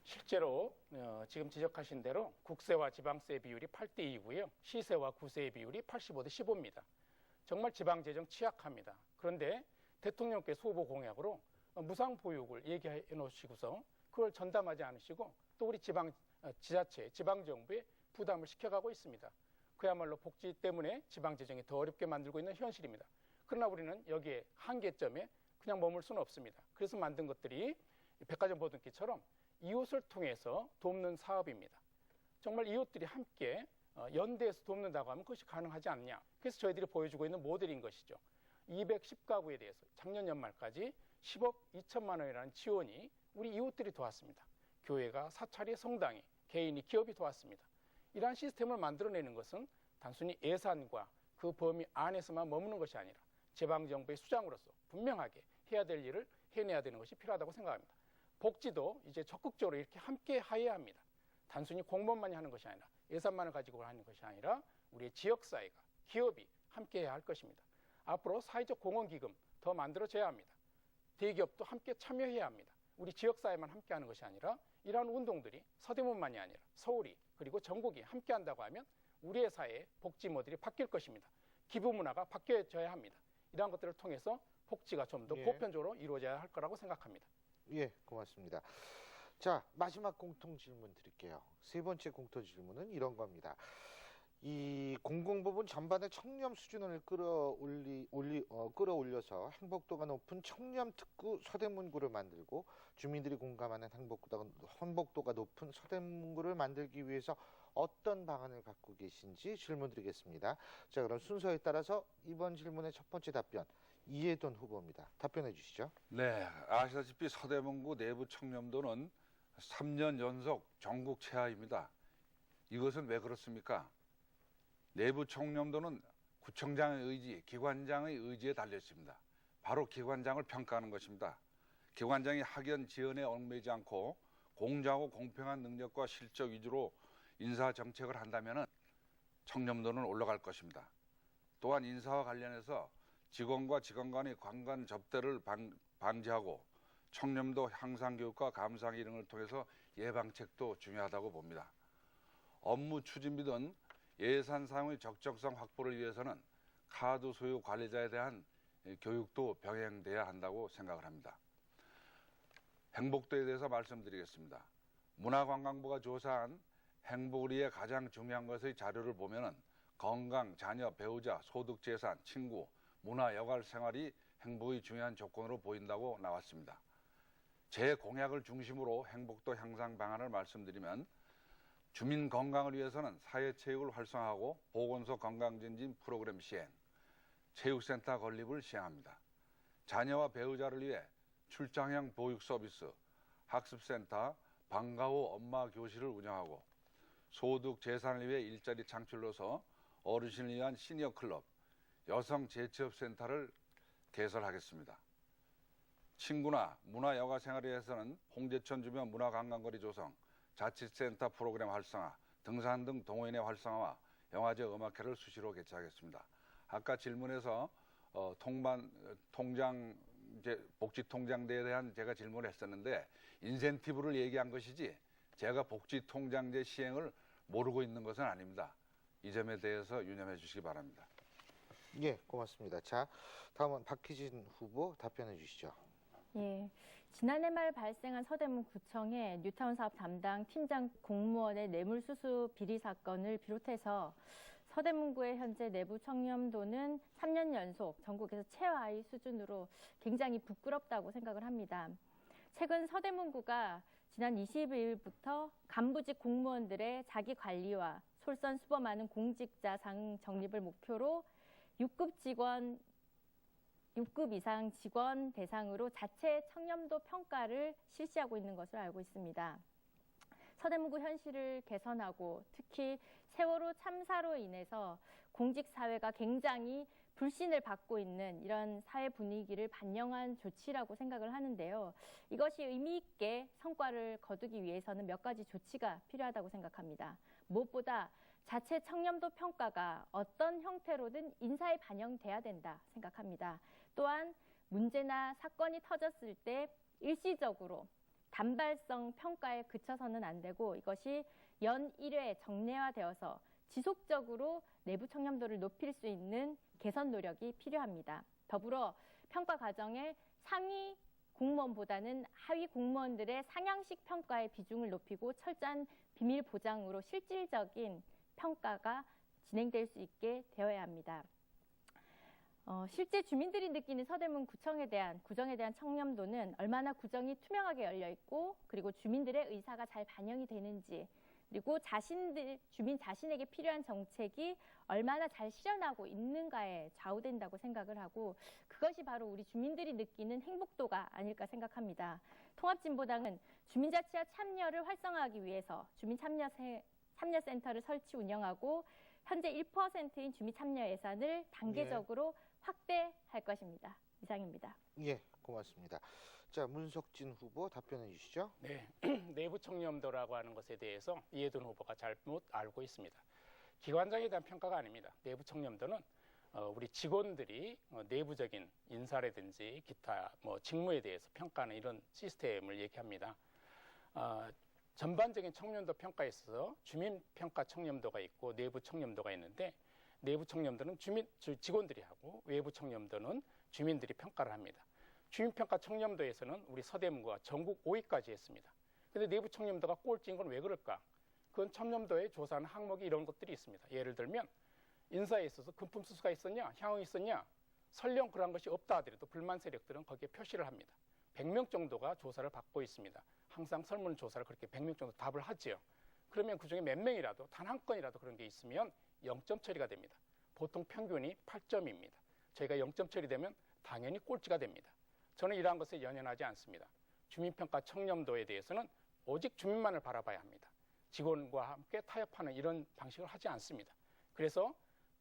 Speaker 4: 실제로 지금 지적하신 대로 국세와 지방세 비율이 8:2고요. 시세와 구세의 비율이 85:15입니다. 정말 지방재정 취약합니다. 그런데 대통령께서 후보 공약으로 무상 보육을 얘기해 놓으시고서 그걸 전담하지 않으시고 또 우리 지자체, 지방정부에 부담을 시켜가고 있습니다. 그야말로 복지 때문에 지방재정이 더 어렵게 만들고 있는 현실입니다. 그러나 우리는 여기에 한계점에 그냥 머물 수는 없습니다. 그래서 만든 것들이 백화점 보듬기처럼 이웃을 통해서 돕는 사업입니다. 정말 이웃들이 함께 연대해서 돕는다고 하면 그것이 가능하지 않냐. 그래서 저희들이 보여주고 있는 모델인 것이죠. 210가구에 대해서 작년 연말까지 10억 2천만 원이라는 지원이 우리 이웃들이 도왔습니다. 교회가, 사찰이, 성당이, 개인이, 기업이 도왔습니다. 이러한 시스템을 만들어내는 것은 단순히 예산과 그 범위 안에서만 머무는 것이 아니라 지방정부의 수장으로서 분명하게 해야 될 일을 해내야 되는 것이 필요하다고 생각합니다. 복지도 이제 적극적으로 이렇게 함께 해야 합니다. 단순히 공무원만이 하는 것이 아니라 예산만을 가지고 하는 것이 아니라 우리의 지역사회가, 기업이 함께 해야 할 것입니다. 앞으로 사회적 공헌기금 더 만들어져야 합니다. 대기업도 함께 참여해야 합니다. 우리 지역사회만 함께 하는 것이 아니라 이러한 운동들이 서대문만이 아니라 서울이 그리고 전국이 함께 한다고 하면 우리의 사회의 복지 모델이 바뀔 것입니다. 기부 문화가 바뀌어져야 합니다. 이러한 것들을 통해서 복지가 좀 더
Speaker 1: 예.
Speaker 4: 보편적으로 이루어져야 할 거라고 생각합니다.
Speaker 1: 예, 고맙습니다. 자, 마지막 공통 질문 드릴게요. 세 번째 공통 질문은 이런 겁니다. 이 공공부문 전반의 청렴 수준을 끌어올려서 행복도가 높은 청렴특구 서대문구를 만들고 주민들이 공감하는 행복도가 높은 서대문구를 만들기 위해서 어떤 방안을 갖고 계신지 질문 드리겠습니다. 자, 그럼 순서에 따라서 이번 질문의 첫 번째 답변 이해돈 후보입니다. 답변해 주시죠.
Speaker 2: 네, 아시다시피 서대문구 내부 청렴도는 3년 연속 전국 최하입니다. 이것은 왜 그렇습니까? 내부 청렴도는 구청장의 의지, 기관장의 의지에 달려 있습니다. 바로 기관장을 평가하는 것입니다. 기관장이 학연 지연에 얽매이지 않고 공정하고 공평한 능력과 실적 위주로 인사 정책을 한다면 청렴도는 올라갈 것입니다. 또한 인사와 관련해서 직원과 직원 간의 관관 접대를 방지하고 청렴도 향상 교육과 감상 이런 통해서 예방책도 중요하다고 봅니다. 업무 추진비 등 예산 사용의 적정성 확보를 위해서는 카드 소유 관리자에 대한 교육도 병행돼야 한다고 생각을 합니다. 행복도에 대해서 말씀드리겠습니다. 문화관광부가 조사한 행복을 위해 가장 중요한 것의 자료를 보면은 건강, 자녀, 배우자, 소득, 재산, 친구, 문화, 여가 생활이 행복의 중요한 조건으로 보인다고 나왔습니다. 제 공약을 중심으로 행복도 향상 방안을 말씀드리면 주민 건강을 위해서는 사회체육을 활성화하고 보건소 건강증진 프로그램 시행, 체육센터 건립을 시행합니다. 자녀와 배우자를 위해 출장형 보육 서비스, 학습센터, 방과 후 엄마 교실을 운영하고 소득 재산을 위해 일자리 창출로서 어르신을 위한 시니어 클럽, 여성 재취업센터를 개설하겠습니다. 친구나 문화 여가 생활에 위해서는 홍제천 주변 문화관광거리 조성, 자치센터 프로그램 활성화, 등산 등 동호인의 활성화와 영화제 음악회를 수시로 개최하겠습니다. 아까 질문에서 복지통장제에 대한 제가 질문을 했었는데 인센티브를 얘기한 것이지 제가 복지통장제 시행을 모르고 있는 것은 아닙니다. 이 점에 대해서 유념해 주시기 바랍니다.
Speaker 1: 예, 고맙습니다. 자, 다음은 박희진 후보 답변해 주시죠.
Speaker 3: 예, 지난해 말 발생한 서대문구청의 뉴타운 사업 담당 팀장 공무원의 뇌물수수 비리 사건을 비롯해서 서대문구의 현재 내부 청렴도는 3년 연속 전국에서 최하위 수준으로 굉장히 부끄럽다고 생각을 합니다. 최근 서대문구가 지난 22일부터 간부직 공무원들의 자기 관리와 솔선수범하는 공직자상 정립을 목표로 6급 이상 직원 대상으로 자체 청렴도 평가를 실시하고 있는 것으로 알고 있습니다. 서대문구 현실을 개선하고 특히 세월호 참사로 인해서 공직사회가 굉장히 불신을 받고 있는 이런 사회 분위기를 반영한 조치라고 생각을 하는데요. 이것이 의미 있게 성과를 거두기 위해서는 몇 가지 조치가 필요하다고 생각합니다. 무엇보다 자체 청렴도 평가가 어떤 형태로든 인사에 반영돼야 된다 생각합니다. 또한 문제나 사건이 터졌을 때 일시적으로 단발성 평가에 그쳐서는 안 되고 이것이 연 1회 정례화되어서 지속적으로 내부 청렴도를 높일 수 있는 개선 노력이 필요합니다. 더불어 평가 과정에 상위 공무원보다는 하위 공무원들의 상향식 평가의 비중을 높이고 철저한 비밀 보장으로 실질적인 평가가 진행될 수 있게 되어야 합니다. 실제 주민들이 느끼는 서대문 구정에 대한 청렴도는 얼마나 구정이 투명하게 열려 있고 그리고 주민들의 의사가 잘 반영이 되는지 그리고 주민 자신에게 필요한 정책이 얼마나 잘 실현하고 있는가에 좌우된다고 생각을 하고 그것이 바로 우리 주민들이 느끼는 행복도가 아닐까 생각합니다. 통합진보당은 주민자치와 참여를 활성화하기 위해서 주민참여센터를 설치 운영하고 현재 1%인 주민참여 예산을 단계적으로 확대할 것입니다. 이상입니다.
Speaker 1: 예, 고맙습니다. 자, 문석진 후보 답변해 주시죠.
Speaker 4: 네, 내부 청렴도라고 하는 것에 대해서 이해돈 후보가 잘못 알고 있습니다. 기관장에 대한 평가가 아닙니다. 내부 청렴도는 우리 직원들이 내부적인 인사라든지 기타 직무에 대해서 평가하는 이런 시스템을 얘기합니다. 전반적인 청렴도 평가에 있어서 주민 평가 청렴도가 있고 내부 청렴도가 있는데 내부 청렴도는 직원들이 하고 외부 청렴도는 주민들이 평가를 합니다. 주민평가 청렴도에서는 우리 서대문구가 전국 5위까지 했습니다. 근데 내부 청렴도가 꼴찌인 건 왜 그럴까? 그건 청렴도에 조사하는 항목이 이런 것들이 있습니다. 예를 들면 인사에 있어서 금품수수가 있었냐, 향응이 있었냐, 설령 그런 것이 없다 하더라도 불만 세력들은 거기에 표시를 합니다. 100명 정도가 조사를 받고 있습니다. 항상 설문조사를 그렇게 100명 정도 답을 하지요. 그러면 그중에 몇 명이라도 단 한 건이라도 그런 게 있으면 0점 처리가 됩니다. 보통 평균이 8점입니다. 저희가 0점 처리되면 당연히 꼴찌가 됩니다. 저는 이러한 것에 연연하지 않습니다. 주민평가 청렴도에 대해서는 오직 주민만을 바라봐야 합니다. 직원과 함께 타협하는 이런 방식을 하지 않습니다. 그래서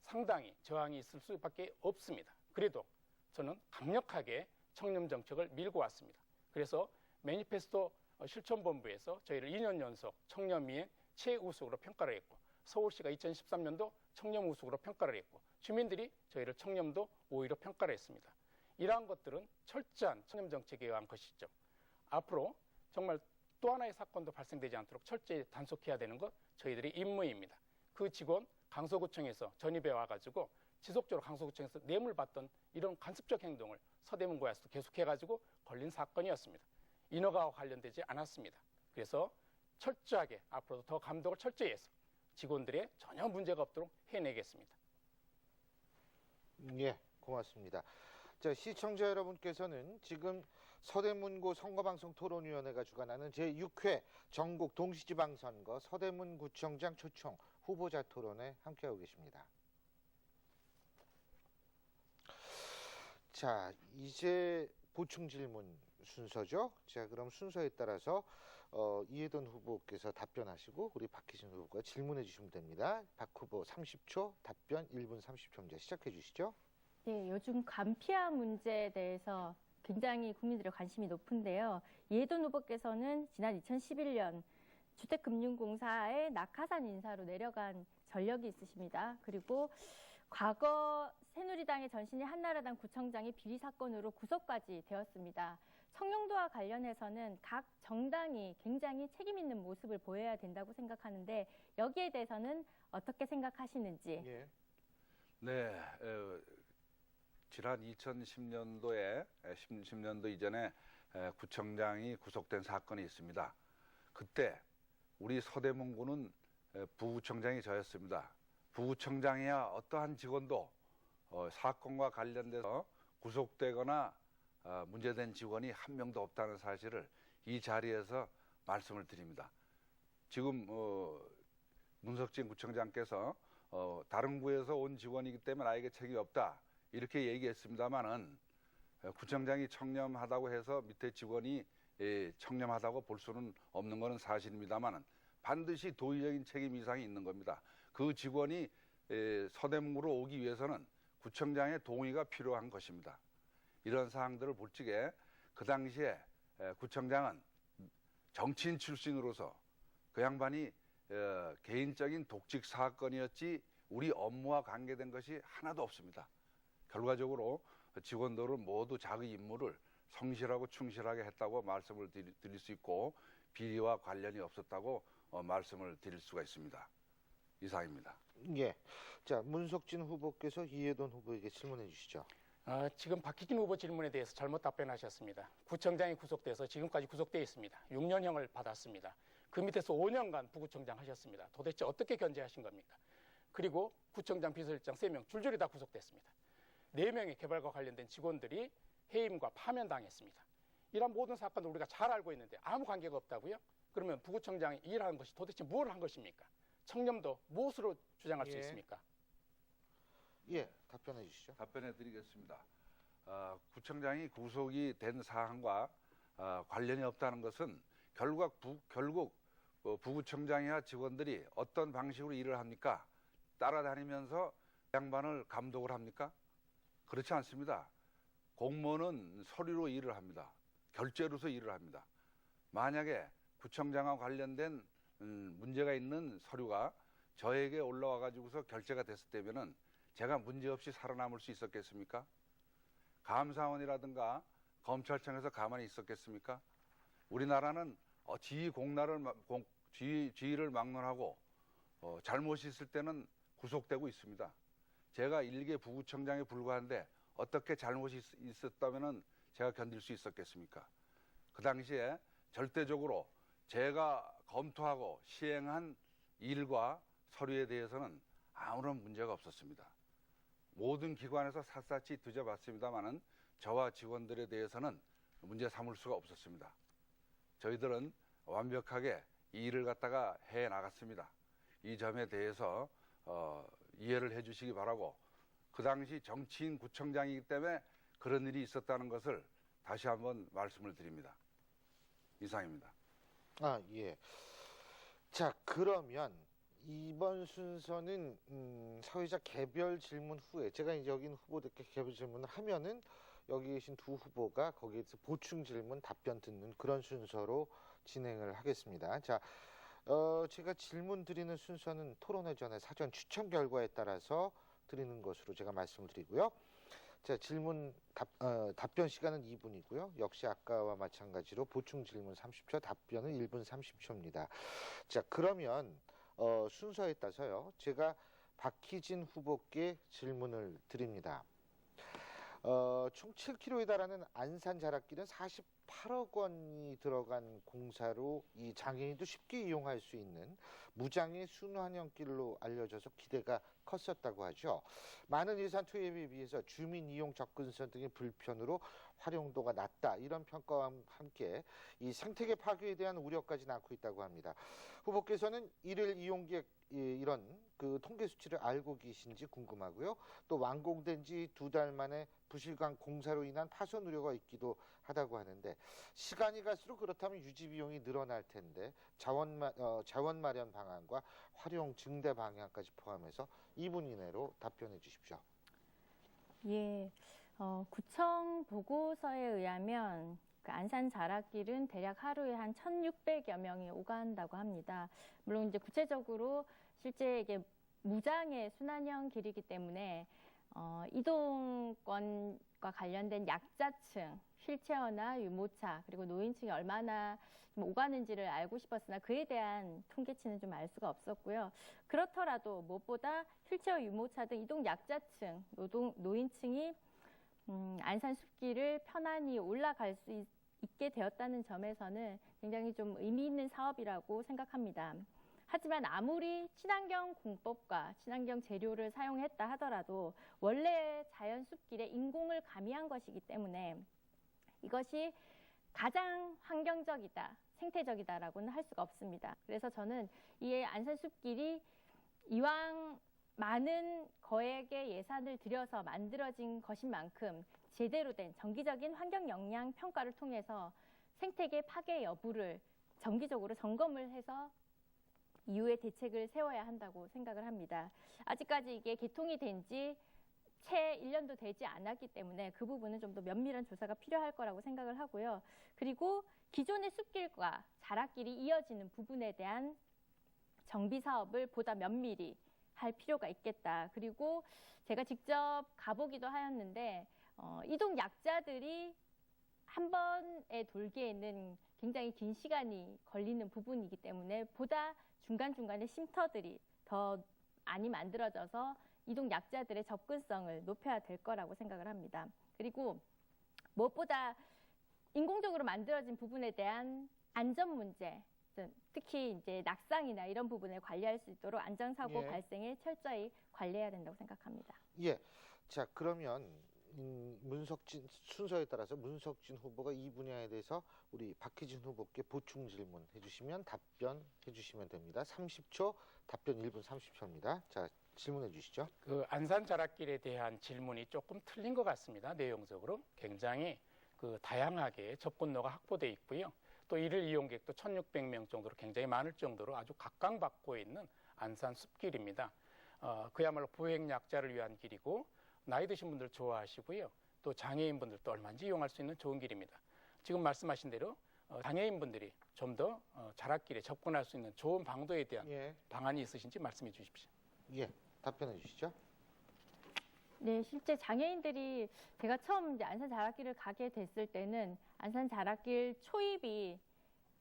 Speaker 4: 상당히 저항이 있을 수밖에 없습니다. 그래도 저는 강력하게 청렴 정책을 밀고 왔습니다. 그래서 매니페스토 실천본부에서 저희를 2년 연속 청렴위의 최우수로 평가를 했고 서울시가 2013년도 청렴 우수로 평가를 했고 주민들이 저희를 청렴도 5위로 평가를 했습니다. 이러한 것들은 철저한 청렴 정책에 의한 것이죠. 앞으로 정말 또 하나의 사건도 발생되지 않도록 철저히 단속해야 되는 것 저희들의 임무입니다. 그 직원 강서구청에서 전입해 와가지고 지속적으로 강서구청에서 뇌물 받던 이런 간섭적 행동을 서대문구에서도 계속해가지고 걸린 사건이었습니다. 인허가와 관련되지 않았습니다. 그래서 철저하게 앞으로도 더 감독을 철저히 해서 직원들의 전혀 문제가 없도록 해내겠습니다.
Speaker 1: 예, 고맙습니다. 자, 시청자 여러분께서는 지금 서대문구 선거방송토론위원회가 주관하는 제6회 전국 동시지방선거 서대문구청장 초청 후보자 토론에 함께하고 계십니다. 자, 이제 보충 질문 순서죠. 자, 그럼 순서에 따라서 이해돈 후보께서 답변하시고 우리 박희진 후보가 질문해 주시면 됩니다. 박 후보 30초, 답변 1분 30초입니다. 시작해 주시죠.
Speaker 3: 네, 요즘 간피화 문제에 대해서 굉장히 국민들의 관심이 높은데요. 이해돈 후보께서는 지난 2011년 주택금융공사의 낙하산 인사로 내려간 전력이 있으십니다. 그리고 과거 새누리당의 전신인 한나라당 구청장이 비리 사건으로 구속까지 되었습니다. 청렴도와 관련해서는 각 정당이 굉장히 책임 있는 모습을 보여야 된다고 생각하는데 여기에 대해서는 어떻게 생각하시는지.
Speaker 1: 예.
Speaker 2: 네, 지난 2010년도에 10년도 이전에 구청장이 구속된 사건이 있습니다. 그때 우리 서대문구는 부구청장이 저였습니다. 부구청장이야 어떠한 직원도 사건과 관련돼서 구속되거나 문제된 직원이 한 명도 없다는 사실을 이 자리에서 말씀을 드립니다. 지금 문석진 구청장께서 다른 구에서 온 직원이기 때문에 나에게 책임이 없다 이렇게 얘기했습니다마는 구청장이 청렴하다고 해서 밑에 직원이 청렴하다고 볼 수는 없는 것은 사실입니다마는 반드시 도의적인 책임 이상이 있는 겁니다. 그 직원이 서대문구로 오기 위해서는 구청장의 동의가 필요한 것입니다. 이런 사항들을 볼 적에 그 당시에 구청장은 정치인 출신으로서 그 양반이 개인적인 독직 사건이었지 우리 업무와 관계된 것이 하나도 없습니다. 결과적으로 직원들은 모두 자기 임무를 성실하고 충실하게 했다고 말씀을 드릴 수 있고 비리와 관련이 없었다고 말씀을 드릴 수가 있습니다. 이상입니다.
Speaker 1: 예. 자, 문석진 후보께서 이해돈 후보에게 질문해 주시죠.
Speaker 4: 지금 박희진 후보 질문에 대해서 잘못 답변하셨습니다. 구청장이 구속돼서 지금까지 구속되어 있습니다. 6년형을 받았습니다. 그 밑에서 5년간 부구청장 하셨습니다. 도대체 어떻게 견제하신 겁니까? 그리고 구청장, 비서실장 3명 줄줄이 다 구속됐습니다. 4명의 개발과 관련된 직원들이 해임과 파면당했습니다. 이런 모든 사건을 우리가 잘 알고 있는데 아무 관계가 없다고요? 그러면 부구청장이 일하는 것이 도대체 뭘 한 것입니까? 청렴도 무엇으로 주장할 수
Speaker 1: 예.
Speaker 4: 있습니까?
Speaker 1: 예, 답변해 주시죠.
Speaker 2: 답변해 드리겠습니다. 구청장이 구속이 된 사항과 관련이 없다는 것은 결국 부구청장이나 직원들이 어떤 방식으로 일을 합니까? 따라다니면서 양반을 감독을 합니까? 그렇지 않습니다. 공무원은 서류로 일을 합니다. 결제로서 일을 합니다. 만약에 구청장과 관련된 문제가 있는 서류가 저에게 올라와 가지고서 결제가 됐을 때면은 제가 문제없이 살아남을 수 있었겠습니까? 감사원이라든가 검찰청에서 가만히 있었겠습니까? 우리나라는 지위를 막론하고 잘못이 있을 때는 구속되고 있습니다. 제가 일개 부구청장에 불과한데 어떻게 잘못이 있었다면 제가 견딜 수 있었겠습니까? 그 당시에 절대적으로 제가 검토하고 시행한 일과 서류에 대해서는 아무런 문제가 없었습니다. 모든 기관에서 샅샅이 뒤져봤습니다마는 저와 직원들에 대해서는 문제 삼을 수가 없었습니다. 저희들은 완벽하게 이 일을 갖다가 해 나갔습니다. 이 점에 대해서 이해를 해주시기 바라고, 그 당시 정치인 구청장이기 때문에 그런 일이 있었다는 것을 다시 한번 말씀을 드립니다. 이상입니다.
Speaker 1: 예. 자, 그러면 이번 순서는 사회자 개별 질문 후에 제가 이제 여기 있는 후보들께 개별 질문을 하면은 여기 계신 두 후보가 거기에서 보충 질문 답변 듣는 그런 순서로 진행을 하겠습니다. 자, 제가 질문 드리는 순서는 토론회 전에 사전 추첨 결과에 따라서 드리는 것으로 제가 말씀을 드리고요. 자, 답변 시간은 2분이고요. 역시 아까와 마찬가지로 보충 질문 30초, 답변은 1분 30초입니다. 자, 그러면 순서에 따라서요. 제가 박희진 후보께 질문을 드립니다. 총 7km에 달하는 안산 자락길은 48억 원이 들어간 공사로 이 장애인도 쉽게 이용할 수 있는 무장애 순환형길로 알려져서 기대가 컸었다고 하죠. 많은 예산 투입에 비해서 주민 이용 접근성 등의 불편으로 활용도가 낮다, 이런 평가와 함께 이 생태계 파괴에 대한 우려까지 낳고 있다고 합니다. 후보께서는 이를 이용객 이런 그 통계 수치를 알고 계신지 궁금하고요. 또 완공된 지 2달 만에 부실관 공사로 인한 파손 우려가 있기도 하다고 하는데, 시간이 갈수록 그렇다면 유지 비용이 늘어날 텐데 자원 마련 방안과 활용 증대 방향까지 포함해서 2분 이내로 답변해 주십시오.
Speaker 3: 예, 구청 보고서에 의하면 그 안산 자락길은 대략 하루에 한 1,600여 명이 오간다고 합니다. 물론 이제 구체적으로 실제 이게 무장애 순환형 길이기 때문에 이동권과 관련된 약자층, 휠체어나 유모차, 그리고 노인층이 얼마나 오가는지를 알고 싶었으나 그에 대한 통계치는 좀 알 수가 없었고요. 그렇더라도 무엇보다 휠체어, 유모차 등 이동 약자층, 노인층이 안산 숲길을 편안히 올라갈 수 있게 되었다는 점에서는 굉장히 좀 의미 있는 사업이라고 생각합니다. 하지만 아무리 친환경 공법과 친환경 재료를 사용했다 하더라도 원래 자연 숲길에 인공을 가미한 것이기 때문에 이것이 가장 환경적이다, 생태적이다라고는 할 수가 없습니다. 그래서 저는 이 안산 숲길이 이왕 많은 거액의 예산을 들여서 만들어진 것인 만큼 제대로 된 정기적인 환경 영향 평가를 통해서 생태계 파괴 여부를 정기적으로 점검을 해서 이후에 대책을 세워야 한다고 생각을 합니다. 아직까지 이게 개통이 된 지 채 1년도 되지 않았기 때문에 그 부분은 좀 더 면밀한 조사가 필요할 거라고 생각을 하고요. 그리고 기존의 숲길과 자락길이 이어지는 부분에 대한 정비 사업을 보다 면밀히 할 필요가 있겠다. 그리고 제가 직접 가보기도 하였는데 이동 약자들이 한 번에 돌기에는 굉장히 긴 시간이 걸리는 부분이기 때문에 보다 중간중간에 쉼터들이 더 많이 만들어져서 이동 약자들의 접근성을 높여야 될 거라고 생각을 합니다. 그리고 무엇보다 인공적으로 만들어진 부분에 대한 안전 문제, 특히 이제 낙상이나 이런 부분을 관리할 수 있도록 안전사고
Speaker 1: 예.
Speaker 3: 발생을 철저히 관리해야 된다고 생각합니다.
Speaker 1: 예. 자, 그러면 문석진 순서에 따라서 문석진 후보가 이 분야에 대해서 우리 박희진 후보께 보충 질문 해주시면 답변해 주시면 됩니다. 30초, 답변 1분 30초입니다. 자, 질문해 주시죠.
Speaker 4: 그 안산 자락길에 대한 질문이 조금 틀린 것 같습니다. 내용적으로 굉장히 그 다양하게 접근로가 확보돼 있고요. 또 이를 이용객도 1,600명 정도로 굉장히 많을 정도로 아주 각광받고 있는 안산 숲길입니다. 그야말로 보행 약자를 위한 길이고 나이 드신 분들 좋아하시고요. 또 장애인분들도 얼마든지 이용할 수 있는 좋은 길입니다. 지금 말씀하신 대로 장애인분들이 좀 더 자락길에 접근할 수 있는 좋은 방도에 대한
Speaker 1: 예.
Speaker 4: 방안이 있으신지 말씀해 주십시오.
Speaker 1: 예. 답변해 주시죠.
Speaker 3: 네, 실제 장애인들이 제가 처음 이제 안산 자락길을 가게 됐을 때는 안산 자락길 초입이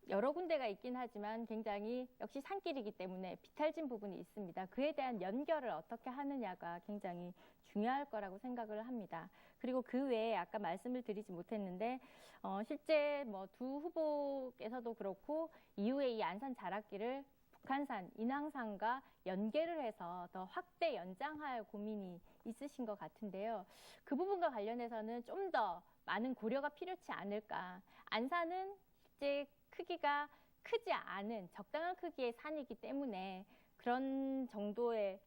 Speaker 3: 여러 군데가 있긴 하지만 굉장히 역시 산길이기 때문에 비탈진 부분이 있습니다. 그에 대한 연결을 어떻게 하느냐가 굉장히 중요할 거라고 생각을 합니다. 그리고 그 외에 아까 말씀을 드리지 못했는데 실제 뭐 두 후보께서도 그렇고 이후에 이 안산 자락길을 북한산, 인왕산과 연계를 해서 더 확대 연장할 고민이 있으신 것 같은데요. 그 부분과 관련해서는 좀 더 많은 고려가 필요치 않을까. 안산은 실제 크기가 크지 않은 적당한 크기의 산이기 때문에 그런 정도의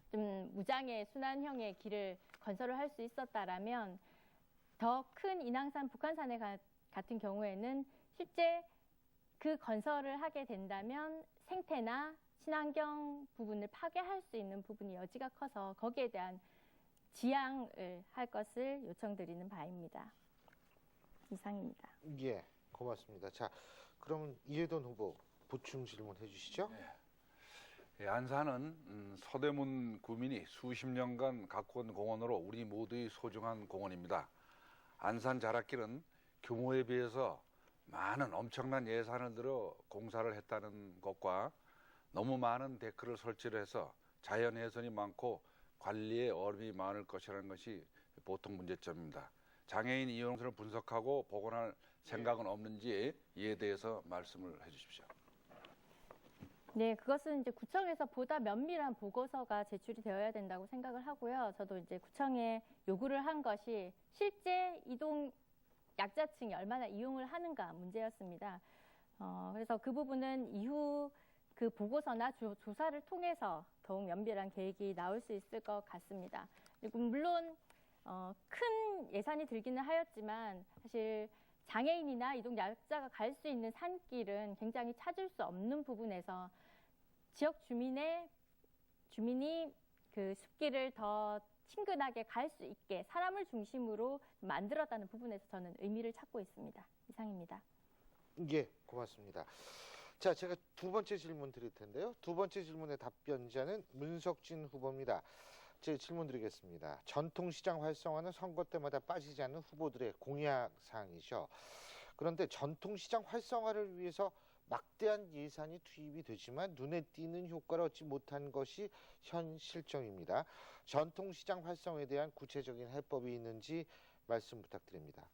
Speaker 3: 좀 무장의 순환형의 길을 건설을 할 수 있었다라면 더 큰 인왕산, 북한산에 같은 경우에는 실제 그 건설을 하게 된다면 생태나 친환경 부분을 파괴할 수 있는 부분이 여지가 커서 거기에 대한 지양을 할 것을 요청드리는 바입니다. 이상입니다.
Speaker 1: 예. 고맙습니다. 자, 그러면 이해돈 후보 보충 질문 해주시죠.
Speaker 2: 예, 안산은 서대문 구민이 수십 년간 가꾼 공원으로 우리 모두의 소중한 공원입니다. 안산 자락길은 규모에 비해서 많은 엄청난 예산을 들여 공사를 했다는 것과 너무 많은 데크를 설치를 해서 자연 훼손이 많고 관리에 어려움이 많을 것이라는 것이 보통 문제점입니다. 장애인 이용수를 분석하고 복원할 생각은 없는지 이에 대해서 말씀을 해주십시오.
Speaker 3: 네, 그것은 이제 구청에서 보다 면밀한 보고서가 제출이 되어야 된다고 생각을 하고요. 저도 이제 구청에 요구를 한 것이 실제 이동 약자층이 얼마나 이용을 하는가 문제였습니다. 그래서 그 부분은 이후 그 보고서나 조사를 통해서 더욱 면밀한 계획이 나올 수 있을 것 같습니다. 그리고 물론 큰 예산이 들기는 하였지만 사실 장애인이나 이동 약자가 갈 수 있는 산길은 굉장히 찾을 수 없는 부분에서 지역 주민이 그 숲길을 더 친근하게 갈 수 있게 사람을 중심으로 만들었다는 부분에서 저는 의미를 찾고 있습니다. 이상입니다.
Speaker 1: 예, 고맙습니다. 자, 제가 두 번째 질문 드릴 텐데요. 두 번째 질문의 답변자는 문석진 후보입니다. 제 질문 드리겠습니다. 전통시장 활성화는 선거 때마다 빠지지 않는 후보들의 공약 사항이죠. 그런데 전통시장 활성화를 위해서 막대한 예산이 투입이 되지만 눈에 띄는 효과를 얻지 못한 것이 현 실정입니다. 전통시장 활성화에 대한 구체적인 해법이 있는지 말씀 부탁드립니다.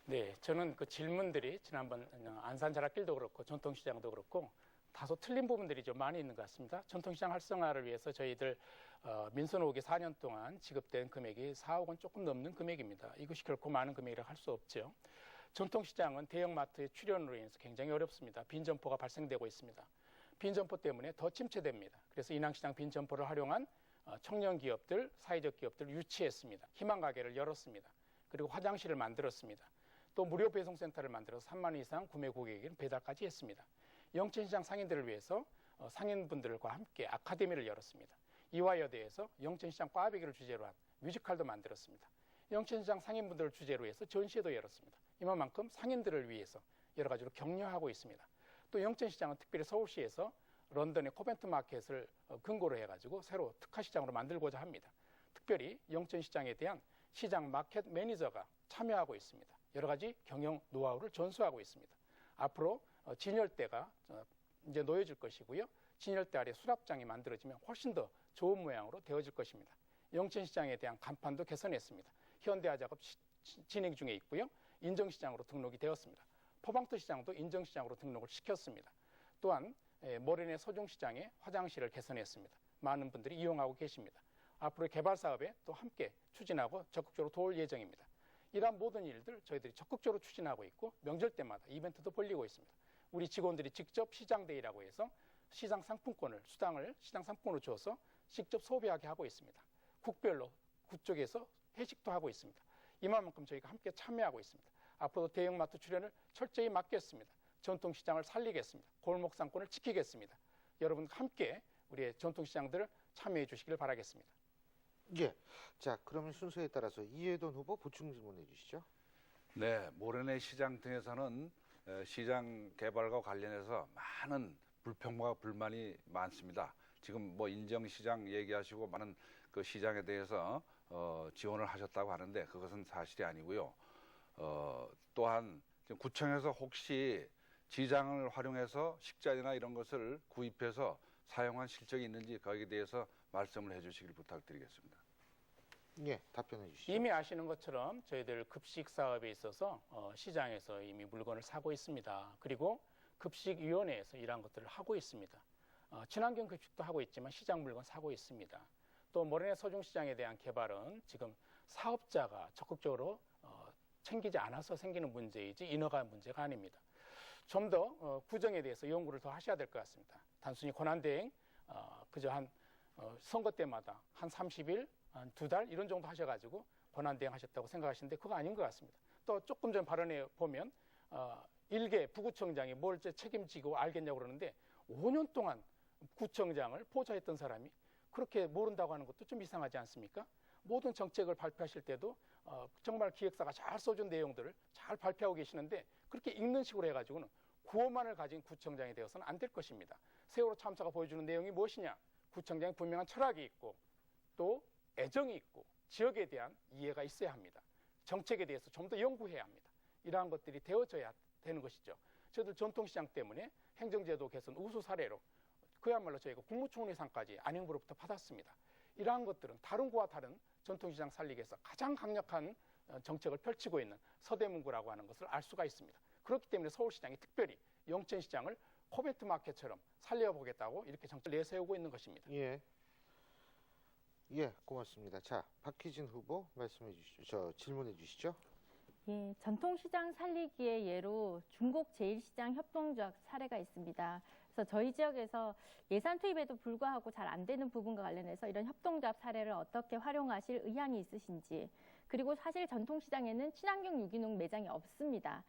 Speaker 4: 네, 저는 그 질문들이 지난번 안산 자락길도 그렇고 전통시장도 그렇고 다소 틀린 부분들이 좀 많이 있는 것 같습니다. 전통시장 활성화를 위해서 저희들 민선 5기 4년 동안 지급된 금액이 4억 원 조금 넘는 금액입니다. 이것이 결코 많은 금액이라 할 수 없죠. 전통시장은 대형마트의 출현으로 인해서 굉장히 어렵습니다. 빈점포가 발생되고 있습니다. 빈점포 때문에 더 침체됩니다. 그래서 인왕시장 빈점포를 활용한 청년 기업들, 사회적 기업들을 유치했습니다. 희망가게를 열었습니다. 그리고 화장실을 만들었습니다. 또 무료 배송센터를 만들어서 3만 원 이상 구매 고객에게는 배달까지 했습니다. 영천시장 상인들을 위해서 상인분들과 함께 아카데미를 열었습니다. 이화여대에서 영천시장 꽈배기를 주제로 한 뮤지컬도 만들었습니다. 영천시장 상인분들을 주제로 해서 전시회도 열었습니다. 이만큼 상인들을 위해서 여러 가지로 격려하고 있습니다. 또 영천시장은 특별히 서울시에서 런던의 코벤트 마켓을 근거로 해가지고 새로 특화시장으로 만들고자 합니다. 특별히 영천시장에 대한 시장 마켓 매니저가 참여하고 있습니다. 여러 가지 경영 노하우를 전수하고 있습니다. 앞으로 진열대가 이제 놓여질 것이고요. 진열대 아래 수납장이 만들어지면 훨씬 더 좋은 모양으로 되어질 것입니다. 영천시장에 대한 간판도 개선했습니다. 현대화 작업 진행 중에 있고요. 인정시장으로 등록이 되었습니다. 포방터 시장도 인정시장으로 등록을 시켰습니다. 또한 모래내 소중시장의 화장실을 개선했습니다. 많은 분들이 이용하고 계십니다. 앞으로 개발 사업에 또 함께 추진하고 적극적으로 도울 예정입니다. 이러한 모든 일들 저희들이 적극적으로 추진하고 있고 명절 때마다 이벤트도 벌리고 있습니다. 우리 직원들이 직접 시장데이라고 해서 시장 상품권을 수당을 시장 상품으로 줘서 직접 소비하게 하고 있습니다. 국별로 국쪽에서 회식도 하고 있습니다. 이만큼 저희가 함께 참여하고 있습니다. 앞으로도 대형마트 출연을 철저히 막겠습니다. 전통시장을 살리겠습니다. 골목상권을 지키겠습니다. 여러분 함께 우리의 전통시장들을 참여해 주시길 바라겠습니다.
Speaker 1: 예. 자, 그러면 순서에 따라서 이해돈 후보 보충 질문해 주시죠.
Speaker 2: 네, 모래내 시장 등에서는 시장 개발과 관련해서 많은 불평과 불만이 많습니다. 지금 뭐 인정시장 얘기하시고 많은 그 시장에 대해서 지원을 하셨다고 하는데 그것은 사실이 아니고요. 또한 지금 구청에서 혹시 지장을 활용해서 식자재나 이런 것을 구입해서 사용한 실적이 있는지 거기에 대해서 말씀을 해주시길 부탁드리겠습니다.
Speaker 1: 예, 답변해 주시죠.
Speaker 4: 이미 아시는 것처럼 저희들 급식 사업에 있어서 시장에서 이미 물건을 사고 있습니다. 그리고 급식위원회에서 이러한 것들을 하고 있습니다. 친환경 급식도 하고 있지만 시장 물건 사고 있습니다. 또 모래내 소중시장에 대한 개발은 지금 사업자가 적극적으로 챙기지 않아서 생기는 문제이지 인허가 문제가 아닙니다. 좀 더 구정에 대해서 연구를 더 하셔야 될 것 같습니다. 단순히 권한대행 그저 한 선거 때마다 한 30일, 한 2달 이런 정도 하셔가지고 권한대행 하셨다고 생각하시는데 그거 아닌 것 같습니다. 또 조금 전 발언에 보면 일개 부구청장이 뭘 책임지고 알겠냐고 그러는데 5년 동안 구청장을 보좌했던 사람이 그렇게 모른다고 하는 것도 좀 이상하지 않습니까? 모든 정책을 발표하실 때도 정말 기획사가 잘 써준 내용들을 잘 발표하고 계시는데 그렇게 읽는 식으로 해가지고는 구호만을 가진 구청장이 되어서는 안 될 것입니다. 세월호 참사가 보여주는 내용이 무엇이냐? 구청장이 분명한 철학이 있고 또 애정이 있고 지역에 대한 이해가 있어야 합니다. 정책에 대해서 좀 더 연구해야 합니다. 이러한 것들이 되어져야 되는 것이죠. 저희들 전통시장 때문에 행정제도 개선 우수 사례로 그야말로 저희가 국무총리상까지 안행부로부터 받았습니다. 이러한 것들은 다른 구와 다른 전통시장 살리기 위해서 가장 강력한 정책을 펼치고 있는 서대문구라고 하는 것을 알 수가 있습니다. 그렇기 때문에 서울시장이 특별히 영천시장을 코벤트 마켓처럼 살려보겠다고 이렇게 정책을 내세우고 있는 것입니다.
Speaker 1: 예. 예, 고맙습니다. 자, 박희진 후보 말씀해 주시죠. 질문해 주시죠.
Speaker 3: 예, 전통시장 살리기의 예로 중곡 제1시장 협동조합 사례가 있습니다. 그래서 저희 지역에서 예산 투입에도 불구하고 잘 안 되는 부분과 관련해서 이런 협동조합 사례를 어떻게 활용하실 의향이 있으신지, 그리고 사실 전통시장에는 친환경 유기농 매장이 없습니다.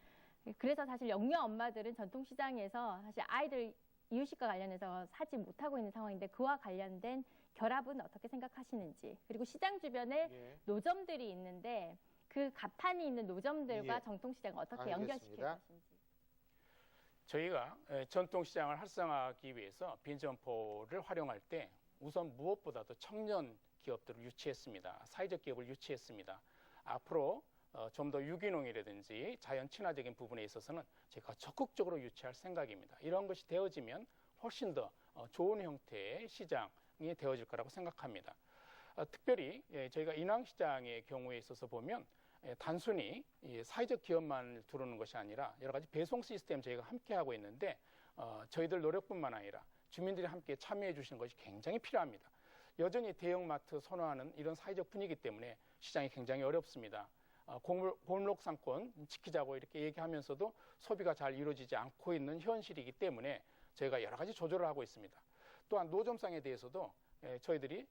Speaker 3: 그래서 사실 영유아 엄마들은 전통시장에서 사실 아이들 이유식과 관련해서 사지 못하고 있는 상황인데 그와 관련된 결합은 어떻게 생각하시는지, 그리고 시장 주변에
Speaker 1: 예.
Speaker 3: 노점들이 있는데 그 가판이 있는 노점들과
Speaker 1: 예.
Speaker 3: 전통시장을 어떻게
Speaker 1: 알겠습니다.
Speaker 3: 연결시킬 것인지.
Speaker 4: 저희가 전통시장을 활성화하기 위해서 빈점포를 활용할 때 우선 무엇보다도 청년 기업들을 유치했습니다. 사회적 기업을 유치했습니다. 앞으로 좀 더 유기농이라든지 자연 친화적인 부분에 있어서는 제가 적극적으로 유치할 생각입니다. 이런 것이 되어지면 훨씬 더 좋은 형태의 시장이 되어질 거라고 생각합니다. 특별히 저희가 인왕시장의 경우에 있어서 보면 단순히 사회적 기업만 들어오는 것이 아니라 여러 가지 배송 시스템 저희가 함께 하고 있는데 저희들 노력뿐만 아니라 주민들이 함께 참여해 주시는 것이 굉장히 필요합니다. 여전히 대형마트 선호하는 이런 사회적 분위기 때문에 시장이 굉장히 어렵습니다. 골목 상권 지키자고 이렇게 얘기하면서도 소비가 잘 이루어지지 않고 있는 현실이기 때문에 저희가 여러 가지 조절을 하고 있습니다. 또한 노점상에 대해서도 저희들이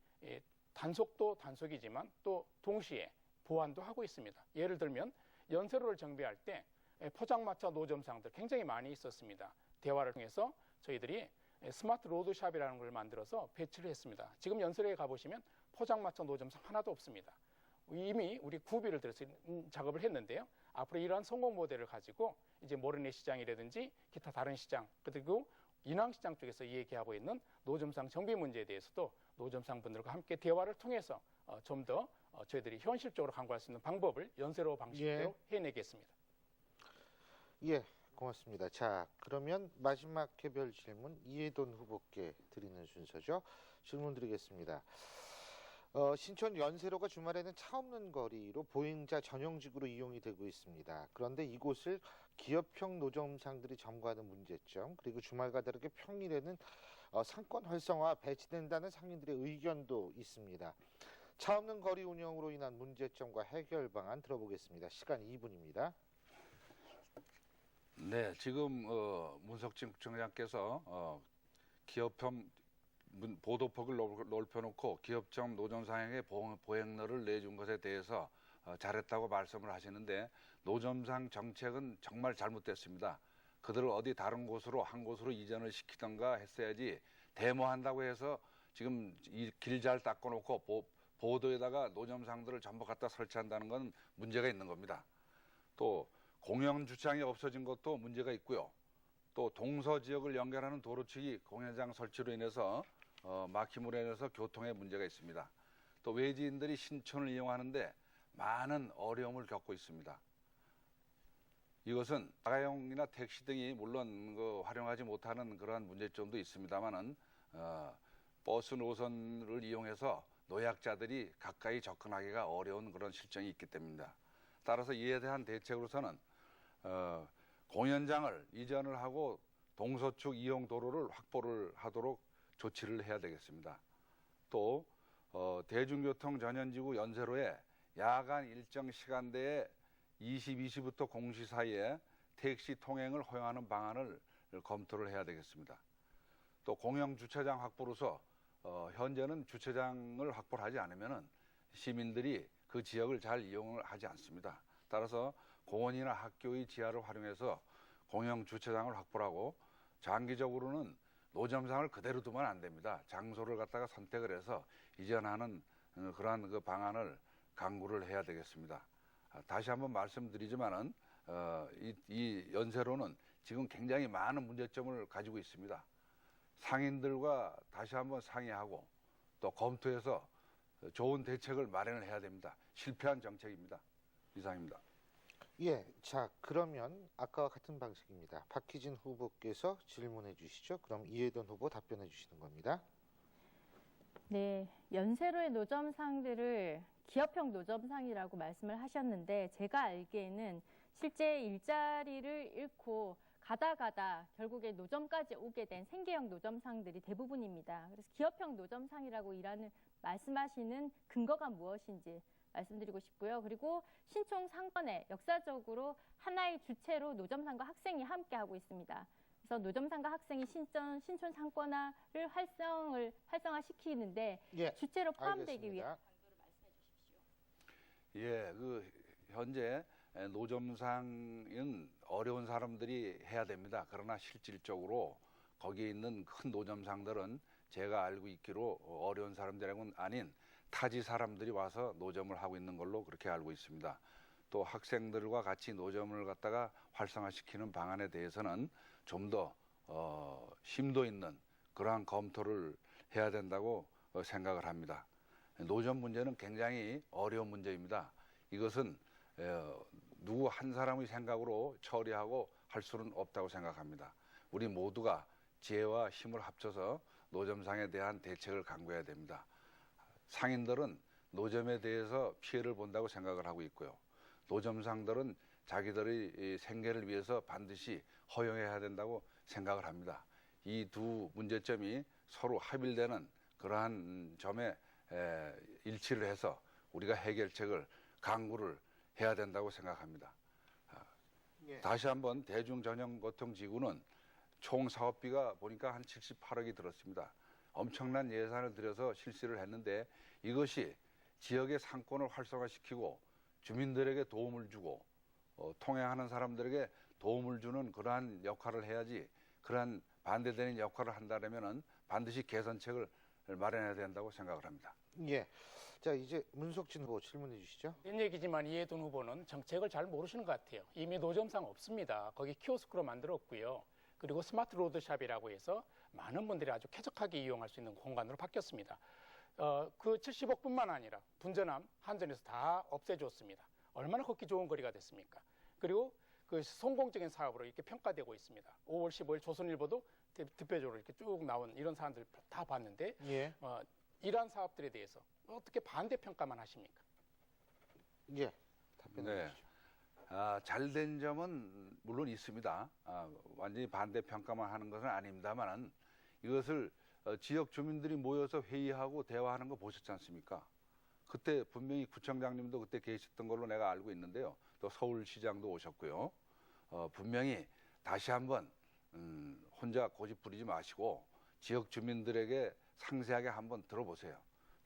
Speaker 4: 단속도 단속이지만 또 동시에 보완도 하고 있습니다. 예를 들면 연세로를 정비할 때 포장마차 노점상들 굉장히 많이 있었습니다. 대화를 통해서 저희들이 스마트 로드샵이라는 걸 만들어서 배치를 했습니다. 지금 연세로에 가보시면 포장마차 노점상 하나도 없습니다. 이미 우리 구비를 들여서 작업을 했는데요. 앞으로 이러한 성공 모델을 가지고 이제 모래내 시장이라든지 기타 다른 시장 그리고 인왕시장 쪽에서 얘기하고 있는 노점상 정비 문제에 대해서도 노점상 분들과 함께 대화를 통해서 좀 더 저희들이 현실적으로 강구할 수 있는 방법을 연세로 방식대로 해내겠습니다.
Speaker 1: 예, 고맙습니다. 자, 그러면 마지막 개별 질문 이해돈 후보께 드리는 순서죠. 질문 드리겠습니다. 신촌 연세로가 주말에는 차 없는 거리로 보행자 전용직으로 이용이 되고 있습니다. 그런데 이곳을 기업형 노점상들이 점거하는 문제점, 그리고 주말과 다르게 평일에는 상권 활성화 배치된다는 상인들의 의견도 있습니다. 차 없는 거리 운영으로 인한 문제점과 해결 방안 들어보겠습니다. 시간 2분입니다.
Speaker 2: 네, 지금 문석진 국정장께서 기업형 보도폭을 넓혀놓고 기업청 노점상에게 보행로를 내준 것에 대해서 잘했다고 말씀을 하시는데, 노점상 정책은 정말 잘못됐습니다. 그들을 어디 다른 곳으로 한 곳으로 이전을 시키던가 했어야지, 데모한다고 해서 지금 이 길 잘 닦아놓고 보도에다가 노점상들을 전부 갖다 설치한다는 건 문제가 있는 겁니다. 또 공영 주차장이 없어진 것도 문제가 있고요. 또 동서 지역을 연결하는 도로측이 공연장 설치로 인해서 막힘으로 인해서 교통에 문제가 있습니다. 또 외지인들이 신촌을 이용하는데 많은 어려움을 겪고 있습니다. 이것은 자가용이나 택시 등이 물론 활용하지 못하는 그러한 문제점도 있습니다만은 버스 노선을 이용해서 노약자들이 가까이 접근하기가 어려운 그런 실정이 있기 때문입니다. 따라서 이에 대한 대책으로서는 공연장을 이전을 하고 동서축 이용 도로를 확보를 하도록 조치를 해야 되겠습니다. 또 대중교통 전현지구 연세로에 야간 일정 시간대에 22시부터 0시 사이에 택시 통행을 허용하는 방안을 검토를 해야 되겠습니다. 또 공영 주차장 확보로서 현재는 주차장을 확보를 하지 않으면 시민들이 그 지역을 잘 이용을 하지 않습니다. 따라서 공원이나 학교의 지하를 활용해서 공영 주차장을 확보하고, 장기적으로는 노점상을 그대로 두면 안 됩니다. 장소를 갖다가 선택을 해서 이전하는 그러한 그 방안을 강구를 해야 되겠습니다. 다시 한번 말씀드리지만은 이 연세로는 지금 굉장히 많은 문제점을 가지고 있습니다. 상인들과 다시 한번 상의하고 또 검토해서 좋은 대책을 마련을 해야 됩니다. 실패한 정책입니다. 이상입니다.
Speaker 1: 예, 자, 그러면 아까와 같은 방식입니다. 박희진 후보께서 질문해 주시죠. 그럼 이해돈 후보 답변해 주시는 겁니다.
Speaker 3: 네, 연세로의 노점상들을 기업형 노점상이라고 말씀을 하셨는데, 제가 알기에는 실제 일자리를 잃고 가다 결국에 노점까지 오게 된 생계형 노점상들이 대부분입니다. 그래서 기업형 노점상이라고 말씀하시는 근거가 무엇인지 말씀드리고 싶고요. 그리고 신촌 상권에 역사적으로 하나의 주체로 노점상과 학생이 함께하고 있습니다. 그래서 노점상과 학생이 신촌 상권화를 활성화시키는데
Speaker 1: 예,
Speaker 3: 주체로 포함되기 위해
Speaker 1: 알겠습니다.
Speaker 2: 예, 현재 노점상은 어려운 사람들이 해야 됩니다. 그러나 실질적으로 거기에 있는 큰 노점상들은 제가 알고 있기로 어려운 사람들은 아닌 타지 사람들이 와서 노점을 하고 있는 걸로 그렇게 알고 있습니다. 또 학생들과 같이 노점을 갖다가 활성화시키는 방안에 대해서는 좀 더 심도 있는 그러한 검토를 해야 된다고 생각을 합니다. 노점 문제는 굉장히 어려운 문제입니다. 이것은 누구 한 사람의 생각으로 처리하고 할 수는 없다고 생각합니다. 우리 모두가 지혜와 힘을 합쳐서 노점상에 대한 대책을 강구해야 됩니다. 상인들은 노점에 대해서 피해를 본다고 생각을 하고 있고요. 노점상들은 자기들의 생계를 위해서 반드시 허용해야 된다고 생각을 합니다. 이 두 문제점이 서로 합일되는 그러한 점에 일치를 해서 우리가 해결책을 강구를 해야 된다고 생각합니다.
Speaker 1: 예.
Speaker 2: 다시 한번 대중전용교통지구는 총 사업비가 보니까 한 78억이 들었습니다. 엄청난 예산을 들여서 실시를 했는데 이것이 지역의 상권을 활성화시키고 주민들에게 도움을 주고 통행하는 사람들에게 도움을 주는 그러한 역할을 해야지, 그러한 반대되는 역할을 한다면은 반드시 개선책을 마련해야 된다고 생각을 합니다.
Speaker 1: 예, 자, 이제 문석진 후보 질문해 주시죠.
Speaker 4: 이런 얘기지만 이해돈 후보는 정책을 잘 모르시는 것 같아요. 이미 노점상 없습니다. 거기 키오스크로 만들었고요. 그리고 스마트 로드샵이라고 해서 많은 분들이 아주 쾌적하게 이용할 수 있는 공간으로 바뀌었습니다. 그 70억뿐만 아니라 분전함, 한전에서 다 없애줬습니다. 얼마나 걷기 좋은 거리가 됐습니까? 그리고 그 성공적인 사업으로 이렇게 평가되고 있습니다. 5월 15일 조선일보도 대표적으로 이렇게 쭉 나온 이런 사안들 다 봤는데
Speaker 1: 예.
Speaker 4: 이러한 사업들에 대해서 어떻게 반대 평가만 하십니까?
Speaker 1: 예. 답변해
Speaker 2: 네.
Speaker 1: 주시죠.
Speaker 2: 잘된 점은 물론 있습니다. 완전히 반대 평가만 하는 것은 아닙니다만은 이것을 지역 주민들이 모여서 회의하고 대화하는 거 보셨지 않습니까? 그때 분명히 구청장님도 그때 계셨던 걸로 내가 알고 있는데요. 또 서울시장도 오셨고요. 분명히 다시 한번 혼자 고집 부리지 마시고 지역 주민들에게 상세하게 한번 들어보세요.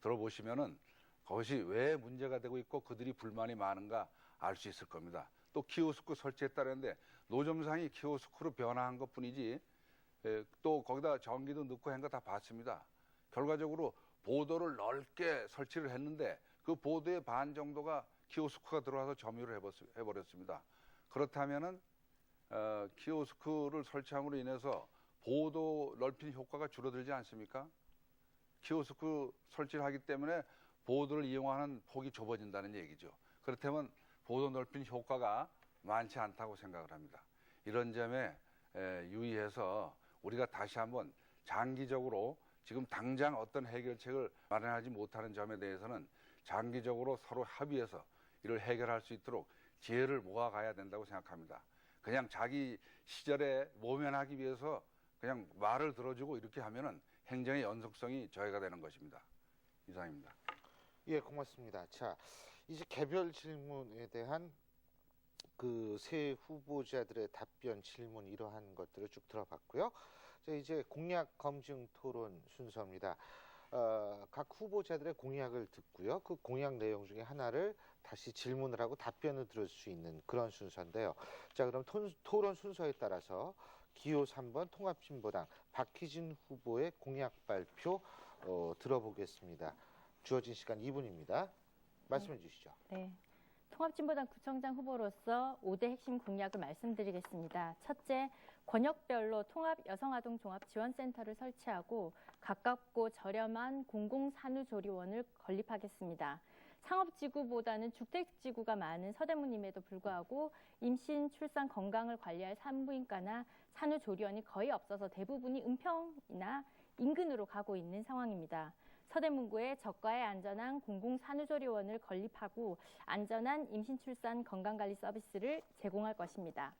Speaker 2: 들어보시면은 그것이 왜 문제가 되고 있고 그들이 불만이 많은가 알 수 있을 겁니다. 또 키오스크 설치했다는데 노점상이 키오스크로 변화한 것뿐이지 또 거기다 전기도 넣고 한 거 다 봤습니다. 결과적으로 보도를 넓게 설치를 했는데 그 보도의 반 정도가 키오스크가 들어와서 점유를 해버렸습니다. 그렇다면은 키오스크를 설치함으로 인해서 보도 넓힌 효과가 줄어들지 않습니까? 키오스크 설치를 하기 때문에 보도를 이용하는 폭이 좁아진다는 얘기죠. 그렇다면 보도 넓힌 효과가 많지 않다고 생각을 합니다. 이런 점에 유의해서 우리가 다시 한번 장기적으로 지금 당장 어떤 해결책을 마련하지 못하는 점에 대해서는 장기적으로 서로 합의해서 이를 해결할 수 있도록 지혜를 모아가야 된다고 생각합니다. 그냥 자기 시절에 모면하기 위해서 그냥 말을 들어주고 이렇게 하면은 행정의 연속성이 저해가 되는 것입니다. 이상입니다.
Speaker 1: 예, 고맙습니다. 자, 이제 개별 질문에 대한 그 세 후보자들의 답변 질문 이러한 것들을 쭉 들어봤고요. 자, 이제 공약 검증 토론 순서입니다. 각 후보자들의 공약을 듣고요. 그 공약 내용 중에 하나를 다시 질문을 하고 답변을 들을 수 있는 그런 순서인데요. 자, 그럼 토론 순서에 따라서 기호 3번 통합진보당 박희진 후보의 공약 발표 들어보겠습니다. 주어진 시간 2분입니다. 말씀해 주시죠.
Speaker 3: 네. 통합진보당 구청장 후보로서 5대 핵심 공약을 말씀드리겠습니다. 첫째, 권역별로 통합 여성아동 종합지원센터를 설치하고 가깝고 저렴한 공공산후조리원을 건립하겠습니다. 상업지구보다는 주택지구가 많은 서대문임에도 불구하고 임신, 출산, 건강을 관리할 산부인과나 산후조리원이 거의 없어서 대부분이 은평이나 인근으로 가고 있는 상황입니다. 서대문구에 저가의 안전한 공공산후조리원을 건립하고 안전한 임신, 출산, 건강관리 서비스를 제공할 것입니다.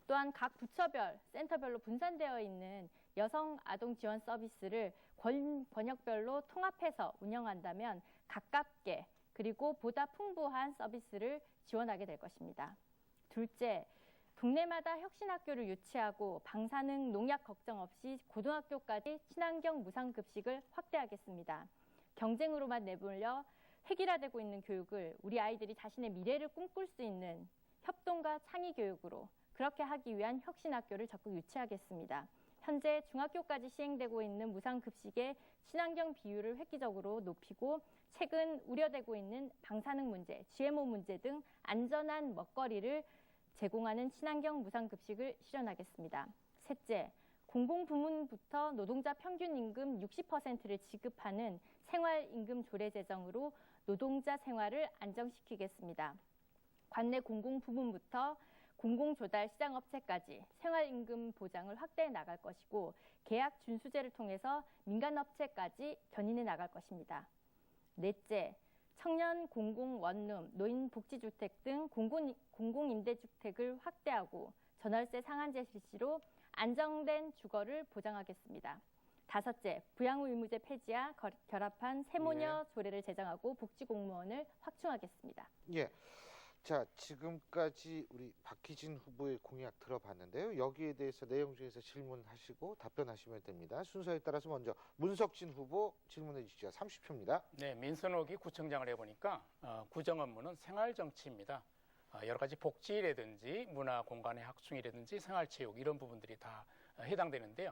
Speaker 3: 또한 각 부처별, 센터별로 분산되어 있는 여성 아동 지원 서비스를 권역별로 통합해서 운영한다면 가깝게 그리고 보다 풍부한 서비스를 지원하게 될 것입니다. 둘째, 동네마다 혁신학교를 유치하고 방사능 농약 걱정 없이 고등학교까지 친환경 무상급식을 확대하겠습니다. 경쟁으로만 내몰려 획일화되고 있는 교육을 우리 아이들이 자신의 미래를 꿈꿀 수 있는 협동과 창의 교육으로 그렇게 하기 위한 혁신학교를 적극 유치하겠습니다. 현재 중학교까지 시행되고 있는 무상급식의 친환경 비율을 획기적으로 높이고 최근 우려되고 있는 방사능 문제, GMO 문제 등 안전한 먹거리를 제공하는 친환경 무상급식을 실현하겠습니다. 셋째, 공공부문부터 노동자 평균 임금 60%를 지급하는 생활임금 조례 제정으로 노동자 생활을 안정시키겠습니다. 관내 공공부문부터 공공조달 시장업체까지 생활임금 보장을 확대해 나갈 것이고 계약 준수제를 통해서 민간업체까지 견인해 나갈 것입니다. 넷째, 청년 공공원룸, 노인복지주택 등 공공임대주택을 확대하고 전월세 상한제 실시로 안정된 주거를 보장하겠습니다. 다섯째, 부양 의무제 폐지와 결합한 세모녀 조례를 제정하고 복지공무원을 확충하겠습니다.
Speaker 1: 예. 자, 지금까지 우리 박희진 후보의 공약 들어봤는데요. 여기에 대해서 내용 중에서 질문하시고 답변하시면 됩니다. 순서에 따라서 먼저 문석진 후보 질문해 주시죠. 30초입니다.
Speaker 4: 네, 민선옥이 구청장을 해보니까 구정 업무는 생활정치입니다. 여러 가지 복지라든지 문화공간의 확충이라든지 생활체육 이런 부분들이 다 해당되는데요.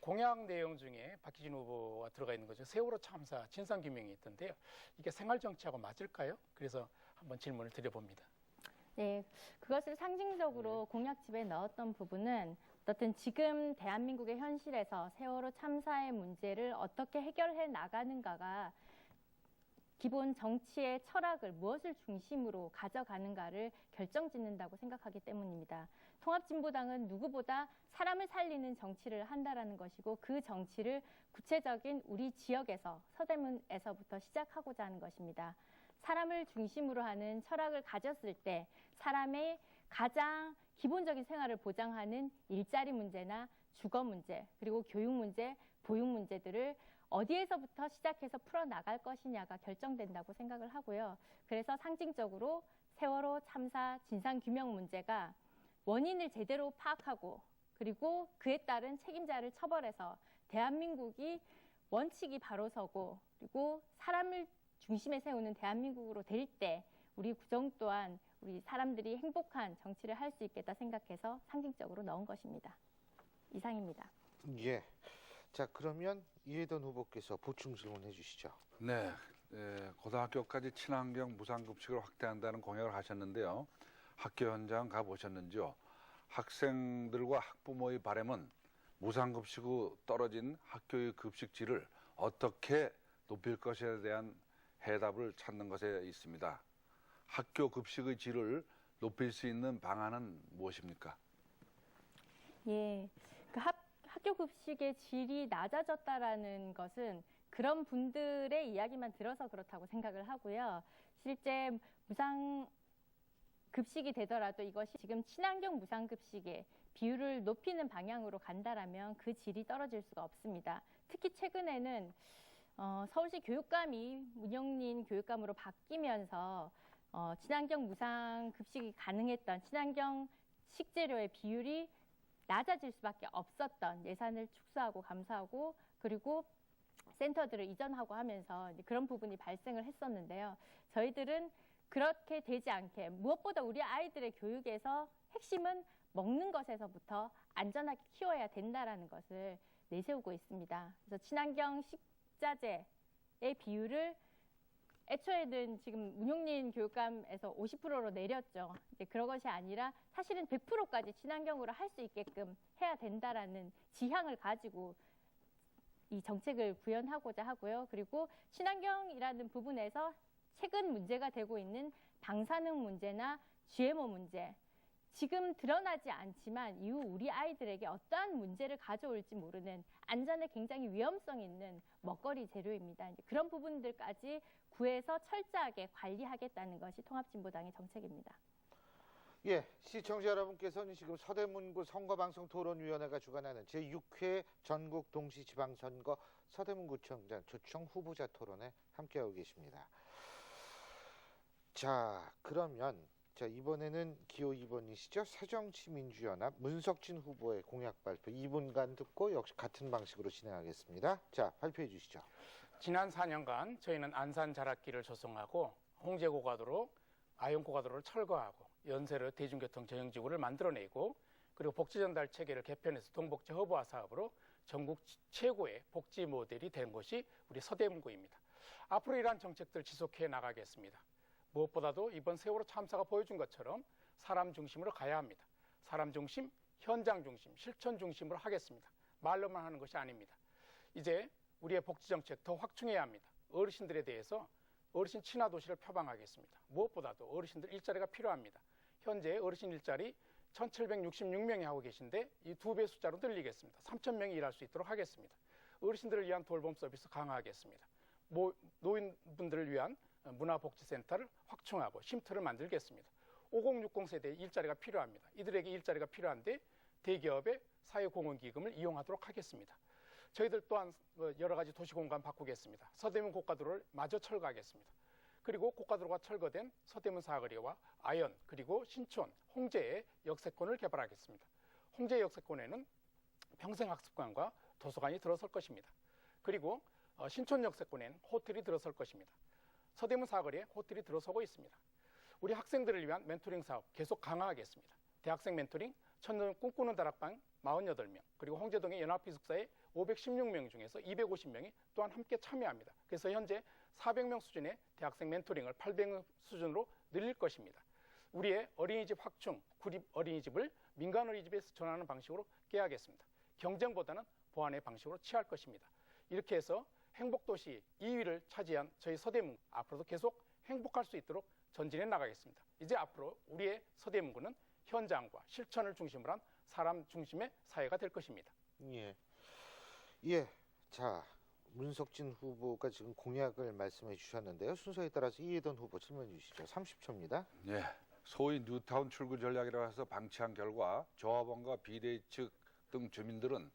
Speaker 4: 공약 내용 중에 박희진 후보가 들어가 있는 거죠. 세월호 참사 진상규명이 있던데요. 이게 생활정치하고 맞을까요? 그래서 한번 질문을 드려봅니다.
Speaker 3: 네, 그것을 상징적으로 공약집에 넣었던 부분은 어떻든 지금 대한민국의 현실에서 세월호 참사의 문제를 어떻게 해결해 나가는가가 기본 정치의 철학을 무엇을 중심으로 가져가는가를 결정짓는다고 생각하기 때문입니다. 통합진보당은 누구보다 사람을 살리는 정치를 한다라는 것이고 그 정치를 구체적인 우리 지역에서 서대문에서부터 시작하고자 하는 것입니다. 사람을 중심으로 하는 철학을 가졌을 때 사람의 가장 기본적인 생활을 보장하는 일자리 문제나 주거 문제, 그리고 교육 문제, 보육 문제들을 어디에서부터 시작해서 풀어나갈 것이냐가 결정된다고 생각을 하고요. 그래서 상징적으로 세월호 참사 진상규명 문제가 원인을 제대로 파악하고 그리고 그에 따른 책임자를 처벌해서 대한민국이 원칙이 바로 서고 그리고 사람을 중심에 세우는 대한민국으로 될 때 우리 구정 또한 우리 사람들이 행복한 정치를 할 수 있겠다 생각해서 상징적으로 넣은 것입니다. 이상입니다.
Speaker 1: 예. 자, 그러면 이해돈 후보께서 보충 질문해 주시죠.
Speaker 2: 네, 고등학교까지 친환경 무상급식을 확대한다는 공약을 하셨는데요. 학교 현장 가보셨는지요? 학생들과 학부모의 바람은 무상급식 후 떨어진 학교의 급식질을 어떻게 높일 것에 대한 해답을 찾는 것에 있습니다. 학교 급식의 질을 높일 수 있는 방안은 무엇입니까?
Speaker 3: 예, 학교 급식의 질이 낮아졌다라는 것은 그런 분들의 이야기만 들어서 그렇다고 생각을 하고요. 실제 무상 급식이 되더라도 이것이 지금 친환경 무상급식의 비율을 높이는 방향으로 간다라면 그 질이 떨어질 수가 없습니다. 특히 최근에는 서울시 교육감이 문영린 교육감으로 바뀌면서 친환경 무상급식이 가능했던 친환경 식재료의 비율이 낮아질 수밖에 없었던 예산을 축소하고 감소하고 그리고 센터들을 이전하고 하면서 그런 부분이 발생을 했었는데요. 저희들은 그렇게 되지 않게 무엇보다 우리 아이들의 교육에서 핵심은 먹는 것에서부터 안전하게 키워야 된다라는 것을 내세우고 있습니다. 그래서 친환경 식자재의 비율을 애초에는 지금 문용린 교육감에서 50%로 내렸죠. 이제 그런 것이 아니라 사실은 100%까지 친환경으로 할 수 있게끔 해야 된다라는 지향을 가지고 이 정책을 구현하고자 하고요. 그리고 친환경이라는 부분에서 최근 문제가 되고 있는 방사능 문제나 GMO 문제, 지금 드러나지 않지만 이후 우리 아이들에게 어떠한 문제를 가져올지 모르는 안전에 굉장히 위험성 있는 먹거리 재료입니다. 이제 그런 부분들까지 구해서 철저하게 관리하겠다는 것이 통합진보당의 정책입니다.
Speaker 1: 예, 시청자 여러분께서는 지금 서대문구 선거방송토론위원회가 주관하는 제6회 전국 동시지방선거 서대문구청장 초청 후보자 토론에 함께하고 계십니다. 자, 그러면 이번에는 기호 2번이시죠? 새정치민주연합 문석진 후보의 공약 발표 2분간 듣고 역시 같은 방식으로 진행하겠습니다. 자, 발표해 주시죠.
Speaker 4: 지난 4년간 저희는 안산 자락길을 조성하고 홍제고가도로, 아영고가도로를 철거하고 연세로 대중교통 전용지구를 만들어내고 그리고 복지전달 체계를 개편해서 동복지 허브화 사업으로 전국 최고의 복지 모델이 된 곳이 우리 서대문구입니다. 앞으로 이러한 정책들 지속해 나가겠습니다. 무엇보다도 이번 세월호 참사가 보여준 것처럼 사람 중심으로 가야 합니다. 사람 중심, 현장 중심, 실천 중심으로 하겠습니다. 말로만 하는 것이 아닙니다. 이제 우리의 복지정책 더 확충해야 합니다. 어르신들에 대해서 어르신 친화 도시를 표방하겠습니다. 무엇보다도 어르신들 일자리가 필요합니다. 현재 어르신 일자리 1,766명이 하고 계신데 이 2배 숫자로 늘리겠습니다. 3,000명이 일할 수 있도록 하겠습니다. 어르신들을 위한 돌봄 서비스 강화하겠습니다. 노인분들을 위한 문화복지센터를 확충하고 쉼터를 만들겠습니다. 5060 세대의 일자리가 필요합니다. 이들에게 일자리가 필요한데 대기업의 사회공헌기금을 이용하도록 하겠습니다. 저희들 또한 여러 가지 도시공간 바꾸겠습니다. 서대문 고가도로를 마저 철거하겠습니다. 그리고 고가도로가 철거된 서대문 사거리와 아연 그리고 신촌, 홍제의 역세권을 개발하겠습니다. 홍제 역세권에는 평생학습관과 도서관이 들어설 것입니다. 그리고 신촌 역세권에는 호텔이 들어설 것입니다. 서대문 사거리에 호텔이 들어서고 있습니다. 우리 학생들을 위한 멘토링 사업 계속 강화하겠습니다. 대학생 멘토링, 천년 꿈꾸는 다락방 48명, 그리고 홍제동의 연합기숙사에 516명 중에서 250명이 또한 함께 참여합니다. 그래서 현재 400명 수준의 대학생 멘토링을 800명 수준으로 늘릴 것입니다. 우리의 어린이집 확충, 구립 어린이집을 민간 어린이집에서 전하는 방식으로 깨야겠습니다. 경쟁보다는 보완의 방식으로 취할 것입니다. 이렇게 해서 행복도시 2위를 차지한 저희 서대문구 앞으로도 계속 행복할 수 있도록 전진해 나가겠습니다. 이제 앞으로 우리의 서대문구는 현장과 실천을 중심으로 한 사람 중심의 사회가 될 것입니다.
Speaker 1: 예. 예. 자, 문석진 후보가 지금 공약을 말씀해 주셨는데요. 순서에 따라서 이해돈 후보 질문해 주시죠. 30초입니다.
Speaker 2: 예, 소위 뉴타운 출구 전략이라고 해서 방치한 결과 조합원과 비대위 측 등 주민들은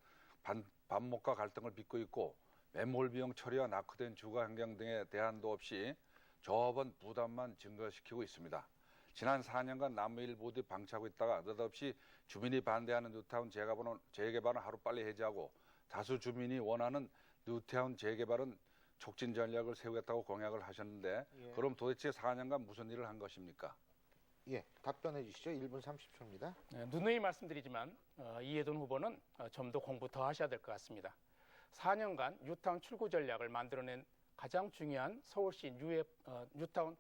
Speaker 2: 반목과 갈등을 빚고 있고 매몰 비용 처리와 낙후된 주거 환경 등에 대안도 없이 조합원 부담만 증가시키고 있습니다. 지난 4년간 남의 모두 방치하고 있다가 느닷없이 주민이 반대하는 뉴타운 재개발은 하루빨리 해제하고 다수 주민이 원하는 뉴타운 재개발은 촉진 전략을 세우겠다고 공약을 하셨는데
Speaker 1: 예.
Speaker 2: 그럼 도대체 4년간 무슨 일을 한 것입니까?
Speaker 1: 예. 답변해 주시죠. 1분 30초입니다.
Speaker 4: 네, 누누이 말씀드리지만 이해돈 후보는 좀 더 공부 더 하셔야 될 것 같습니다. 4년간 뉴타운 출구 전략을 만들어낸 가장 중요한 서울시 뉴타운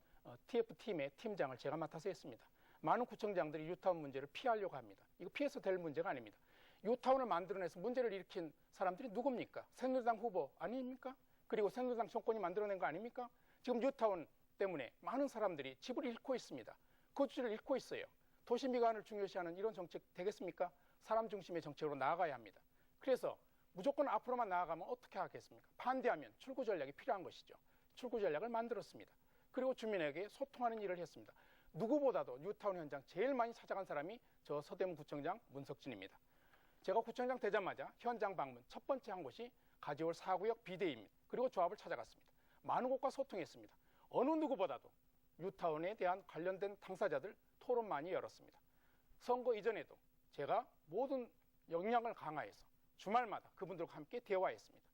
Speaker 4: TF팀의 팀장을 제가 맡아서 했습니다. 많은 구청장들이 뉴타운 문제를 피하려고 합니다. 이거 피해서 될 문제가 아닙니다. 뉴타운을 만들어내서 문제를 일으킨 사람들이 누굽니까? 새누리당 후보 아닙니까? 그리고 새누리당 정권이 만들어낸 거 아닙니까? 지금 뉴타운 때문에 많은 사람들이 집을 잃고 있습니다. 거주지를 잃고 있어요. 도시 미관을 중요시하는 이런 정책 되겠습니까? 사람 중심의 정책으로 나아가야 합니다. 그래서 무조건 앞으로만 나아가면 어떻게 하겠습니까? 반대하면 출구 전략이 필요한 것이죠. 출구 전략을 만들었습니다. 그리고 주민에게 소통하는 일을 했습니다. 누구보다도 뉴타운 현장 제일 많이 찾아간 사람이 저 서대문구청장 문석진입니다. 제가 구청장 되자마자 현장 방문 첫 번째 한 곳이 가지월 4구역 비대위입니다. 그리고 조합을 찾아갔습니다. 많은 곳과 소통했습니다. 어느 누구보다도 뉴타운에 대한 관련된 당사자들 토론 많이 열었습니다. 선거 이전에도 제가 모든 역량을 강화해서 주말마다 그분들과 함께 대화했습니다.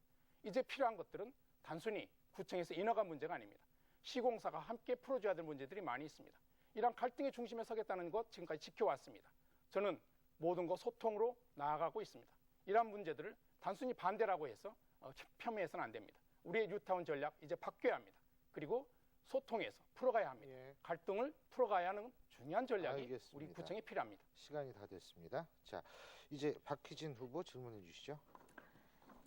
Speaker 4: 이제 필요한 것들은 단순히 구청에서 인허가 문제가 아닙니다. 시공사가 함께 풀어줘야 될 문제들이 많이 있습니다. 이런 갈등의 중심에 서겠다는 것 지금까지 지켜왔습니다. 저는 모든 것 소통으로 나아가고 있습니다. 이러한 문제들을 단순히 반대라고 해서 폄훼해서는 안 됩니다. 우리의 뉴타운 전략 이제 바뀌어야 합니다. 그리고 소통해서 풀어가야 합니다.
Speaker 1: 예.
Speaker 4: 갈등을 풀어가야 하는 중요한 전략이
Speaker 1: 알겠습니다.
Speaker 4: 우리 구청에 필요합니다.
Speaker 1: 시간이 다 됐습니다. 자, 이제 박희진 후보 질문해 주시죠.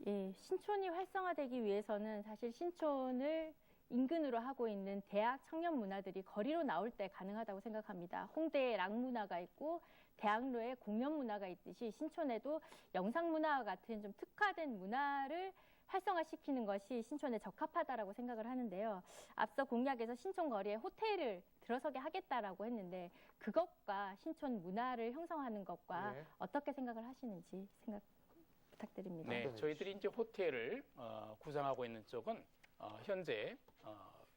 Speaker 3: 예, 신촌이 활성화되기 위해서는 사실 신촌을 인근으로 하고 있는 대학 청년 문화들이 거리로 나올 때 가능하다고 생각합니다. 홍대에 락 문화가 있고 대학로에 공연 문화가 있듯이 신촌에도 영상 문화와 같은 좀 특화된 문화를 활성화시키는 것이 신촌에 적합하다라고 생각을 하는데요. 앞서 공약에서 신촌 거리에 호텔을 들어서게 하겠다라고 했는데 그것과 신촌 문화를 형성하는 것과
Speaker 1: 예.
Speaker 3: 어떻게 생각을 하시는지 생각 부탁드립니다.
Speaker 4: 네, 저희들이 이제 호텔을 구상하고 있는 쪽은 현재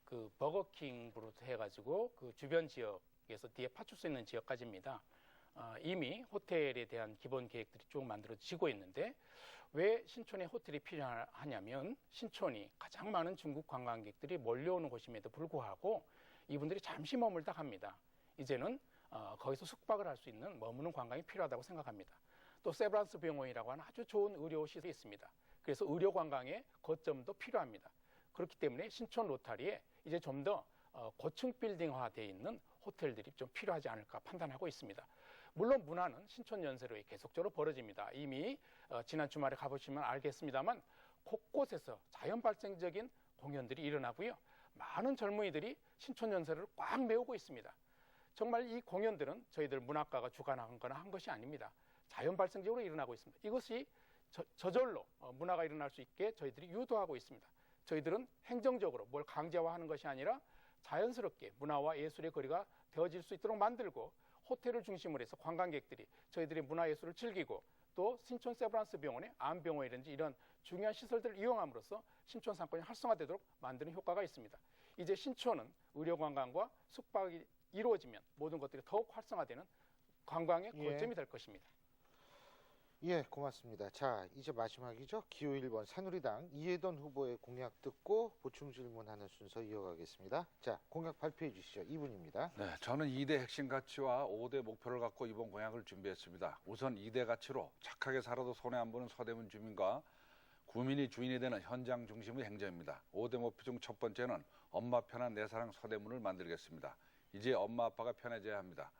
Speaker 4: 그 버거킹으로 해가지고 그 주변 지역에서 뒤에 파출소 있는 지역까지입니다. 이미 호텔에 대한 기본 계획들이 쭉 만들어지고 있는데 왜 신촌에 호텔이 필요하냐면 신촌이 가장 많은 중국 관광객들이 몰려오는 곳임에도 불구하고 이분들이 잠시 머물다 갑니다. 이제는 거기서 숙박을 할 수 있는 머무는 관광이 필요하다고 생각합니다. 또 세브란스 병원이라고 하는 아주 좋은 의료 시설이 있습니다. 그래서 의료 관광의 거점도 필요합니다. 그렇기 때문에 신촌 로타리에 이제 좀 더 고층 빌딩화되어 있는 호텔들이 좀 필요하지 않을까 판단하고 있습니다. 물론 문화는 신촌 연세로에 계속적으로 벌어집니다. 이미 지난 주말에 가보시면 알겠습니다만 곳곳에서 자연 발생적인 공연들이 일어나고요. 많은 젊은이들이 신촌 연세로를 꽉 메우고 있습니다. 정말 이 공연들은 저희들 문학가가 주관한 거나 한 것이 아닙니다. 자연 발생적으로 일어나고 있습니다. 이것이 저절로 문화가 일어날 수 있게 저희들이 유도하고 있습니다. 저희들은 행정적으로 뭘 강제화하는 것이 아니라 자연스럽게 문화와 예술의 거리가 되어질 수 있도록 만들고 호텔을 중심으로 해서 관광객들이 저희들의 문화예술을 즐기고 또 신촌 세브란스 병원의 암병원이라든지 이런 중요한 시설들을 이용함으로써 신촌 상권이 활성화되도록 만드는 효과가 있습니다. 이제 신촌은 의료관광과 숙박이 이루어지면 모든 것들이 더욱 활성화되는 관광의 거점이 될 것입니다.
Speaker 1: 예, 고맙습니다. 자, 이제 마지막이죠. 기호 1번 새누리당 이해돈 후보의 공약 듣고 보충 질문하는 순서 이어가겠습니다. 자, 공약 발표해 주시죠. 2분입니다.
Speaker 2: 네, 저는 2대 핵심 가치와 5대 목표를 갖고 이번 공약을 준비했습니다. 우선 2대 가치로 착하게 살아도 손해 안 보는 서대문 주민과 구민이 주인이 되는 현장 중심의 행정입니다. 5대 목표 중 첫 번째는 엄마 편한 내 사랑 서대문을 만들겠습니다. 이제 엄마 아빠가 편해져야 합니다.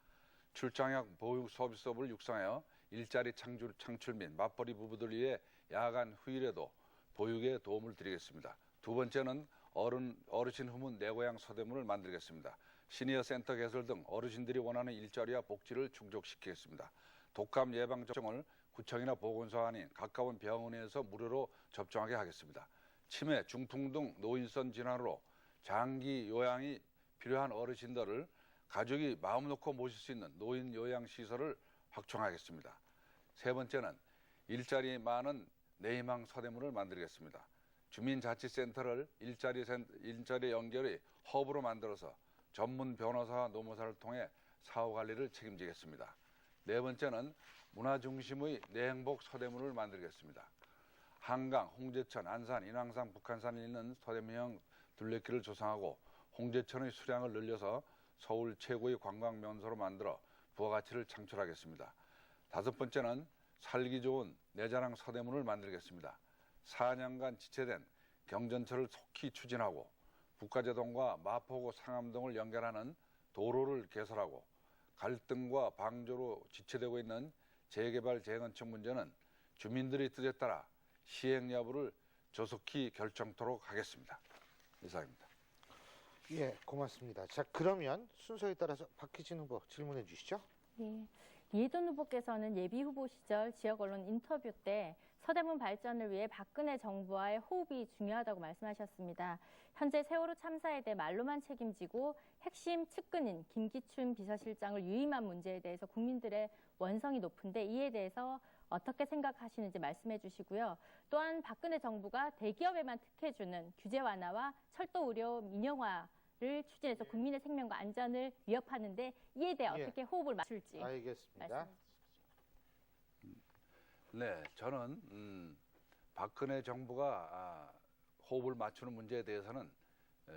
Speaker 2: 출장형 보육 서비스업을 육성하여 일자리 창출 및 맞벌이 부부들 위해 야간 휴일에도 보육에 도움을 드리겠습니다. 두 번째는 어르신 후문 내 고향 서대문을 만들겠습니다. 시니어 센터 개설 등 어르신들이 원하는 일자리와 복지를 충족시키겠습니다. 독감 예방 접종을 구청이나 보건소 아닌 가까운 병원에서 무료로 접종하게 하겠습니다. 치매, 중풍 등 노인성 질환으로 장기 요양이 필요한 어르신들을 가족이 마음 놓고 모실 수 있는 노인 요양 시설을 확충하겠습니다. 세 번째는 일자리 많은 내희망 서대문을 만들겠습니다. 주민자치센터를 일자리 연결의 허브로 만들어서 전문 변호사와 노무사를 통해 사후 관리를 책임지겠습니다. 네 번째는 문화 중심의 내행복 서대문을 만들겠습니다. 한강, 홍제천, 안산, 인왕산, 북한산이 있는 서대문형 둘레길을 조성하고 홍제천의 수량을 늘려서 서울 최고의 관광 명소로 만들어 부가가치를 창출하겠습니다. 다섯 번째는 살기 좋은 내 자랑 서대문을 만들겠습니다. 4년간 지체된 경전철을 속히 추진하고 북가제동과 마포구 상암동을 연결하는 도로를 개설하고 갈등과 방조로 지체되고 있는 재개발 재건축 문제는 주민들의 뜻에 따라 시행 여부를 조속히 결정토록 하겠습니다. 이상입니다.
Speaker 1: 예, 고맙습니다. 자, 그러면 순서에 따라서 박희진 후보 질문해 주시죠.
Speaker 3: 예. 이해돈 후보께서는 예비 후보 시절 지역 언론 인터뷰 때 서대문 발전을 위해 박근혜 정부와의 호흡이 중요하다고 말씀하셨습니다. 현재 세월호 참사에 대해 말로만 책임지고 핵심 측근인 김기춘 비서실장을 유임한 문제에 대해서 국민들의 원성이 높은데 이에 대해서 어떻게 생각하시는지 말씀해 주시고요. 또한 박근혜 정부가 대기업에만 특혜주는 규제 완화와 철도 의료 민영화를 추진해서 국민의 생명과 안전을 위협하는데 이에 대해
Speaker 1: 예.
Speaker 3: 어떻게 호흡을 맞출지
Speaker 1: 알겠습니다.
Speaker 3: 말씀해 주십시오.
Speaker 2: 네, 저는 박근혜 정부가 호흡을 맞추는 문제에 대해서는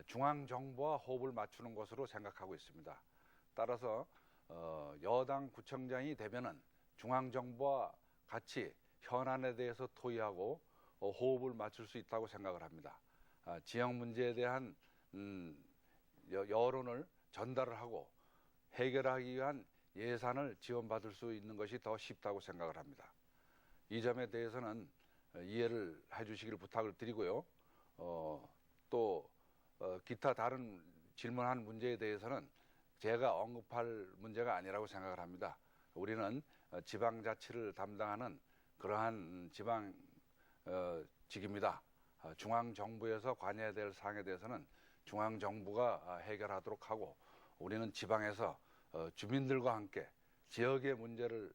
Speaker 2: 중앙 정부와 호흡을 맞추는 것으로 생각하고 있습니다. 따라서 여당 구청장이 되면은 중앙 정부와 같이 현안에 대해서 토의하고 호흡을 맞출 수 있다고 생각을 합니다. 지역 문제에 대한 여론을 전달을 하고 해결하기 위한 예산을 지원받을 수 있는 것이 더 쉽다고 생각을 합니다. 이 점에 대해서는 이해를 해주시기를 부탁을 드리고요. 또 기타 다른 질문한 문제에 대해서는 제가 언급할 문제가 아니라고 생각을 합니다. 우리는 지방자치를 담당하는 그러한 지방직입니다. 중앙정부에서 관여해야 될 사항에 대해서는 중앙정부가 해결하도록 하고 우리는 지방에서 주민들과 함께 지역의 문제를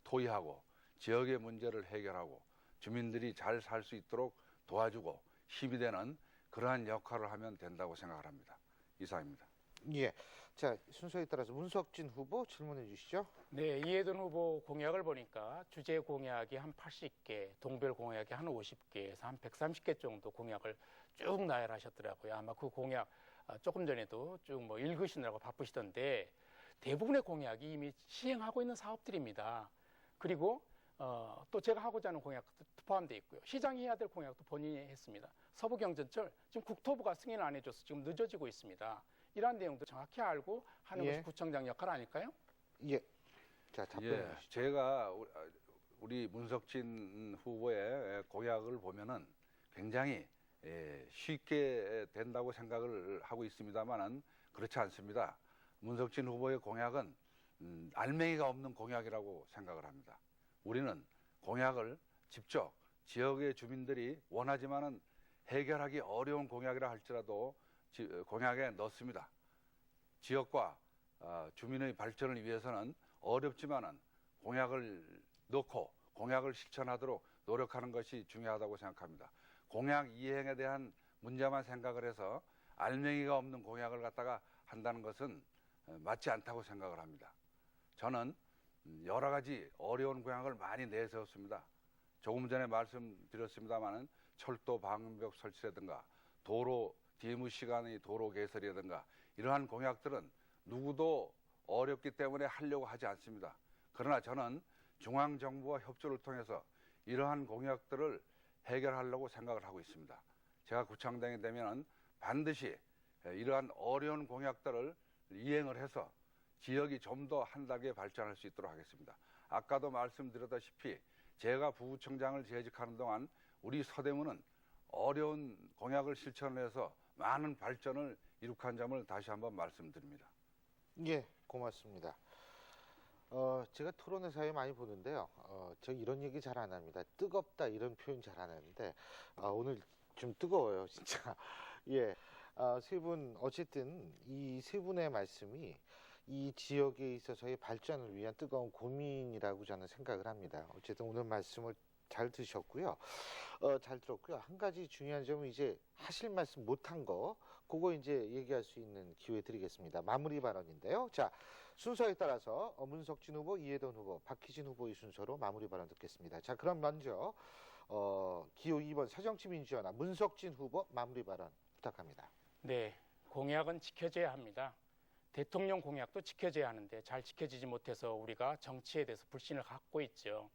Speaker 2: 토의하고 지역의 문제를 해결하고 주민들이 잘 살 수 있도록 도와주고 힘이 되는 그러한 역할을 하면 된다고 생각을 합니다. 이상입니다.
Speaker 1: 예. 자, 순서에 따라서 문석진 후보 질문해 주시죠.
Speaker 4: 네, 이해돈 후보 공약을 보니까 주제 공약이 한 80개, 동별 공약이 한 50개에서 한 130개 정도 공약을 쭉 나열하셨더라고요. 아마 그 공약 조금 전에도 쭉 뭐 읽으시느라고 바쁘시던데 대부분의 공약이 이미 시행하고 있는 사업들입니다. 그리고 또 제가 하고자 하는 공약도 포함되어 있고요. 시장이 해야 될 공약도 본인이 했습니다. 서부경전철 지금 국토부가 승인을 안 해줘서 지금 늦어지고 있습니다. 이러한 내용도 정확히 알고 하는
Speaker 1: 예.
Speaker 4: 것이 구청장 역할 아닐까요?
Speaker 1: 예. 자, 답변해
Speaker 2: 예,
Speaker 1: 주시죠.
Speaker 2: 제가 우리 문석진 후보의 공약을 보면은 굉장히 쉽게 된다고 생각을 하고 있습니다만은 그렇지 않습니다. 문석진 후보의 공약은 알맹이가 없는 공약이라고 생각을 합니다. 우리는 공약을 직접 지역의 주민들이 원하지만은 해결하기 어려운 공약이라 할지라도 공약에 넣습니다. 지역과 주민의 발전을 위해서는 어렵지만은 공약을 넣고 공약을 실천하도록 노력하는 것이 중요하다고 생각합니다. 공약 이행에 대한 문제만 생각을 해서 알맹이가 없는 공약을 갖다가 한다는 것은 맞지 않다고 생각을 합니다. 저는 여러 가지 어려운 공약을 많이 내세웠습니다. 조금 전에 말씀드렸습니다마는 철도 방음벽 설치라든가 도로 DMU 시간의 도로 개설이라든가 이러한 공약들은 누구도 어렵기 때문에 하려고 하지 않습니다. 그러나 저는 중앙정부와 협조를 통해서 이러한 공약들을 해결하려고 생각을 하고 있습니다. 제가 구청장이 되면 반드시 이러한 어려운 공약들을 이행을 해서 지역이 좀 더 한 단계 발전할 수 있도록 하겠습니다. 아까도 말씀드렸다시피 제가 부구청장을 재직하는 동안 우리 서대문은 어려운 공약을 실천해서 많은 발전을 이룩한 점을 다시 한번 말씀드립니다.
Speaker 1: 예, 고맙습니다. 제가 토론회사에 많이 보는데요. 저 이런 얘기 잘 안 합니다. 뜨겁다 이런 표현 잘 안 하는데 오늘 좀 뜨거워요, 진짜. 예, 세 분 어쨌든 이 세 분의 말씀이 이 지역에 있어서의 발전을 위한 뜨거운 고민이라고 저는 생각을 합니다. 어쨌든 오늘 말씀을 잘 들으셨고요. 잘 들었고요. 한 가지 중요한 점은 이제 하실 말씀 못한 거, 그거 이제 얘기할 수 있는 기회 드리겠습니다. 마무리 발언인데요. 자, 순서에 따라서 문석진 후보, 이해돈 후보, 박희진 후보의 순서로 마무리 발언 듣겠습니다. 자, 그럼 먼저 기호 2번 새정치민주연합 문석진 후보 마무리 발언 부탁합니다.
Speaker 4: 네, 공약은 지켜져야 합니다. 대통령 공약도 지켜져야 하는데 잘 지켜지지 못해서 우리가 정치에 대해서 불신을 갖고 있죠.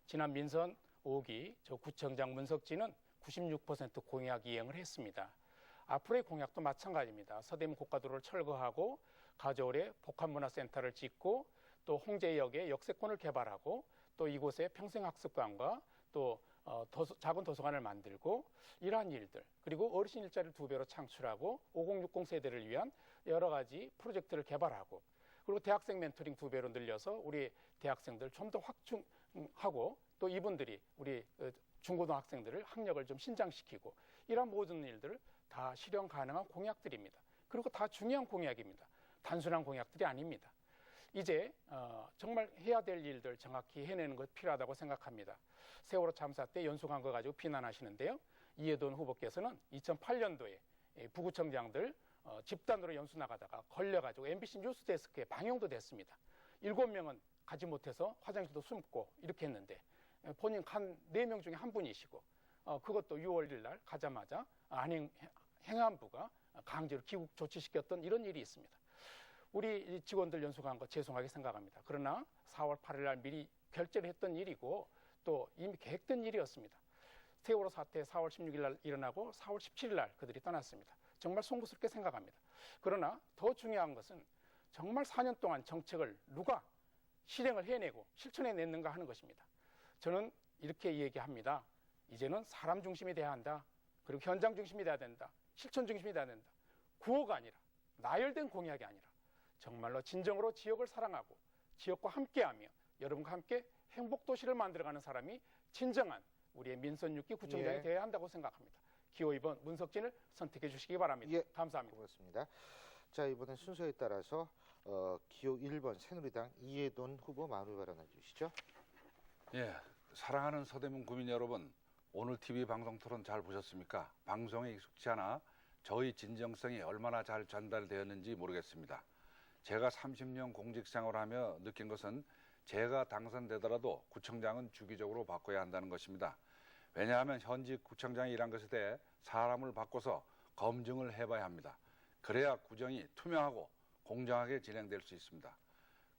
Speaker 4: 지난 민선 5기 저 구청장 문석진은 96% 공약 이행을 했습니다. 앞으로의 공약도 마찬가지입니다. 서대문 고가도로를 철거하고 가저울에 복합문화센터를 짓고 또 홍제역에 역세권을 개발하고 또 이곳에 평생학습관과 또 작은 도서관을 만들고 이러한 일들, 그리고 어르신 일자리를 2배로 창출하고 5060 세대를 위한 여러 가지 프로젝트를 개발하고, 그리고 대학생 멘토링 2배로 늘려서 우리 대학생들 좀 더 확충하고 또 이분들이 우리 중고등학생들을 학력을 좀 신장시키고, 이러한 모든 일들을 다 실현 가능한 공약들입니다. 그리고 다 중요한 공약입니다. 단순한 공약들이 아닙니다. 이제 정말 해야 될 일들 정확히 해내는 것 필요하다고 생각합니다. 세월호 참사 때 연수한 거 가지고 비난하시는데요. 이해돈 후보께서는 2008년도에 부구청장들 집단으로 연수 나가다가 걸려가지고 MBC 뉴스데스크에 방영도 됐습니다. 7명은 가지 못해서 화장실도 숨고 이렇게 했는데 본인 한 4명 중에 한 분이시고 그것도 6월 1일 날 가자마자 행안부가 강제로 귀국 조치시켰던 이런 일이 있습니다. 우리 직원들 연수한 거 죄송하게 생각합니다. 그러나 4월 8일 날 미리 결재를 했던 일이고 또 이미 계획된 일이었습니다. 세월호 사태 4월 16일 날 일어나고 4월 17일 날 그들이 떠났습니다. 정말 송구스럽게 생각합니다. 그러나 더 중요한 것은 정말 4년 동안 정책을 누가 실행을 해내고 실천해냈는가 하는 것입니다. 저는 이렇게 얘기합니다. 이제는 사람 중심이 돼야 한다. 그리고 현장 중심이 돼야 된다. 실천 중심이 돼야 된다. 구호가 아니라 나열된 공약이 아니라 정말로 진정으로 지역을 사랑하고 지역과 함께하며 여러분과 함께 행복도시를 만들어가는 사람이 진정한 우리의 민선 6기 구청장이
Speaker 1: 예.
Speaker 4: 되어야 한다고 생각합니다. 기호 2번 문석진을 선택해 주시기 바랍니다.
Speaker 1: 예.
Speaker 4: 감사합니다.
Speaker 1: 고맙습니다. 자, 이번엔 순서에 따라서 기호 1번 새누리당 이해돈 후보 마무리 발언해 주시죠.
Speaker 2: 예, 사랑하는 서대문 구민 여러분, 오늘 TV 방송 토론 잘 보셨습니까? 방송에 익숙치 않아 저희 진정성이 얼마나 잘 전달되었는지 모르겠습니다. 제가 30년 공직생활을 하며 느낀 것은 제가 당선되더라도 구청장은 주기적으로 바꿔야 한다는 것입니다. 왜냐하면 현직 구청장이 일한 것에 대해 사람을 바꿔서 검증을 해봐야 합니다. 그래야 구정이 투명하고 공정하게 진행될 수 있습니다.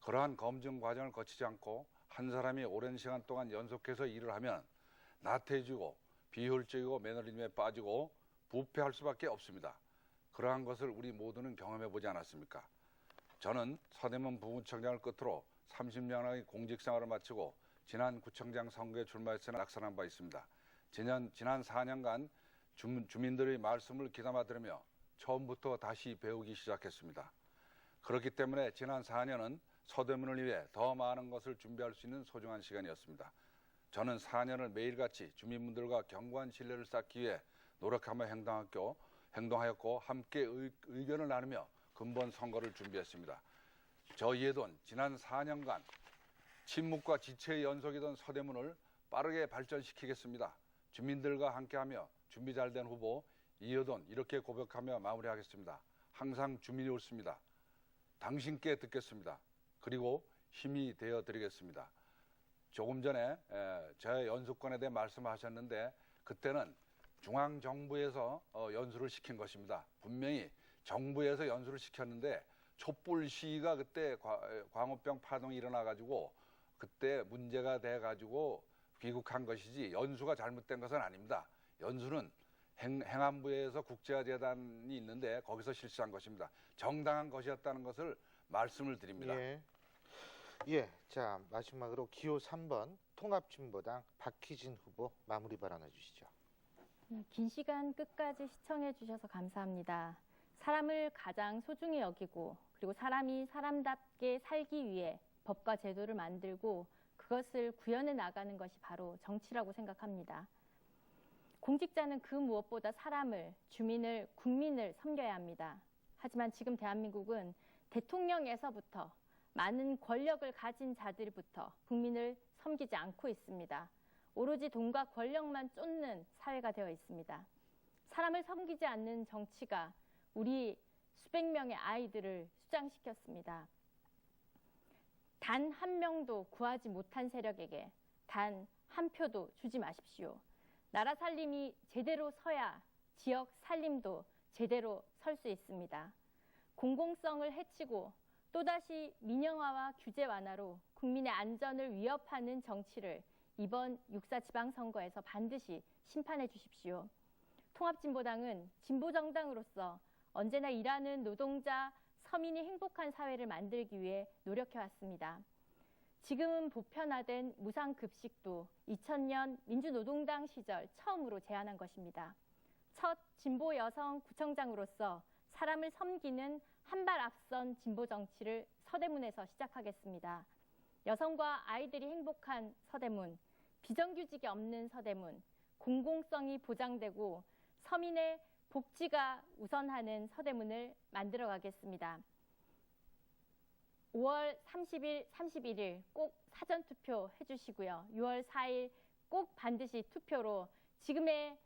Speaker 2: 그러한 검증 과정을 거치지 않고 한 사람이 오랜 시간 동안 연속해서 일을 하면 나태해지고 비효율적이고 매너리즘에 빠지고 부패할 수밖에 없습니다. 그러한 것을 우리 모두는 경험해 보지 않았습니까? 저는 서대문 부구청장을 끝으로 30년의 공직생활을 마치고 지난 구청장 선거에 출마해서 낙선한 바 있습니다. 지난 4년간 주민들의 말씀을 귀담아 들으며 처음부터 다시 배우기 시작했습니다. 그렇기 때문에 지난 4년은 서대문을 위해 더 많은 것을 준비할 수 있는 소중한 시간이었습니다. 저는 4년을 매일같이 주민분들과 견고한 신뢰를 쌓기 위해 노력하며 행동하였고 함께 의견을 나누며 근본 선거를 준비했습니다. 저 이해돈 지난 4년간 침묵과 지체의 연속이던 서대문을 빠르게 발전시키겠습니다. 주민들과 함께하며 준비 잘 된 후보 이해돈 이렇게 고백하며 마무리하겠습니다. 항상 주민이 옳습니다. 당신께 듣겠습니다. 그리고 힘이 되어 드리겠습니다. 조금 전에 제 연수권에 대해 말씀하셨는데 그때는 중앙정부에서 연수를 시킨 것입니다. 분명히 정부에서 연수를 시켰는데 촛불 시위가 그때 광우병 파동이 일어나가지고 그때 문제가 돼가지고 귀국한 것이지 연수가 잘못된 것은 아닙니다. 연수는 행안부에서 국제화재단이 있는데 거기서 실시한 것입니다. 정당한 것이었다는 것을 말씀을 드립니다.
Speaker 1: 예, 자 마지막으로 기호 3번 통합진보당 박희진 후보 마무리 발언해 주시죠.
Speaker 3: 긴 시간 끝까지 시청해 주셔서 감사합니다. 사람을 가장 소중히 여기고 그리고 사람이 사람답게 살기 위해 법과 제도를 만들고 그것을 구현해 나가는 것이 바로 정치라고 생각합니다. 공직자는 그 무엇보다 사람을, 주민을, 국민을 섬겨야 합니다. 하지만 지금 대한민국은 대통령에서부터 많은 권력을 가진 자들부터 국민을 섬기지 않고 있습니다. 오로지 돈과 권력만 쫓는 사회가 되어 있습니다. 사람을 섬기지 않는 정치가 우리 수백 명의 아이들을 수장시켰습니다. 단 한 명도 구하지 못한 세력에게 단 한 표도 주지 마십시오. 나라 살림이 제대로 서야 지역 살림도 제대로 설 수 있습니다. 공공성을 해치고 또다시 민영화와 규제 완화로 국민의 안전을 위협하는 정치를 이번 6.4 지방선거에서 반드시 심판해 주십시오. 통합진보당은 진보정당으로서 언제나 일하는 노동자, 서민이 행복한 사회를 만들기 위해 노력해왔습니다. 지금은 보편화된 무상급식도 2000년 민주노동당 시절 처음으로 제안한 것입니다. 첫 진보 여성 구청장으로서 사람을 섬기는 한 발 앞선 진보 정치를 서대문에서 시작하겠습니다. 여성과 아이들이 행복한 서대문, 비정규직이 없는 서대문, 공공성이 보장되고 서민의 복지가 우선하는 서대문을 만들어 가겠습니다. 5월 30일, 31일 꼭 사전투표 해주시고요. 6월 4일 꼭 반드시 투표로 지금의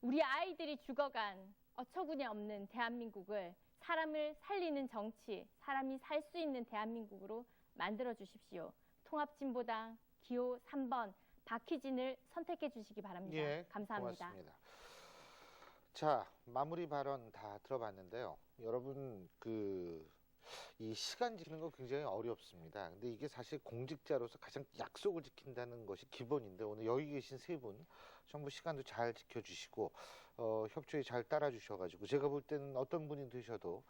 Speaker 3: 우리 아이들이 죽어간 어처구니 없는 대한민국을 사람을 살리는 정치, 사람이 살 수 있는 대한민국으로 만들어 주십시오. 통합진보당 기호 3번 박희진을 선택해 주시기 바랍니다.
Speaker 1: 예,
Speaker 3: 감사합니다.
Speaker 1: 고맙습니다. 자, 마무리 발언 다 들어봤는데요. 여러분, 이 시간 지키는 거 굉장히 어렵습니다. 근데 이게 사실 공직자로서 가장 약속을 지킨다는 것이 기본인데 오늘 여기 계신 세 분 전부 시간도 잘 지켜주시고 협조에 잘 따라주셔가지고 제가 볼 때는 어떤 분이 되셔도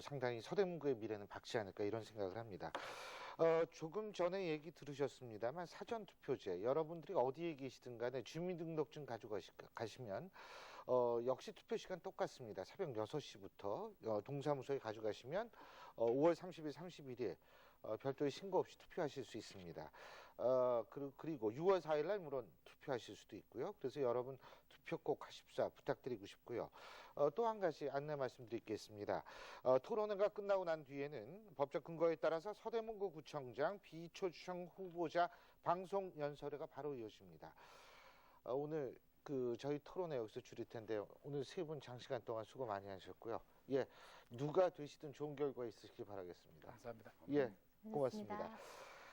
Speaker 1: 상당히 서대문구의 미래는 밝지 않을까 이런 생각을 합니다. 조금 전에 얘기 들으셨습니다만 사전투표제 여러분들이 어디에 계시든 간에 주민등록증 가져가시면 역시 투표 시간 똑같습니다. 새벽 6시부터 동사무소에 가져가시면 5월 30일, 31일 별도의 신고 없이 투표하실 수 있습니다. 그리고 6월 4일 날 물론 투표하실 수도 있고요. 그래서 여러분 투표 꼭 하십사 부탁드리고 싶고요. 또 한 가지 안내 말씀드리겠습니다. 토론회가 끝나고 난 뒤에는 법적 근거에 따라서 서대문구 구청장 비초청 후보자 방송 연설회가 바로 이어집니다. 오늘 저희 토론회 여기서 줄일 텐데요. 오늘 세 분 장시간 동안 수고 많이 하셨고요. 예, 누가 되시든 좋은 결과 있으시길 바라겠습니다.
Speaker 4: 감사합니다.
Speaker 1: 예, 고맙습니다.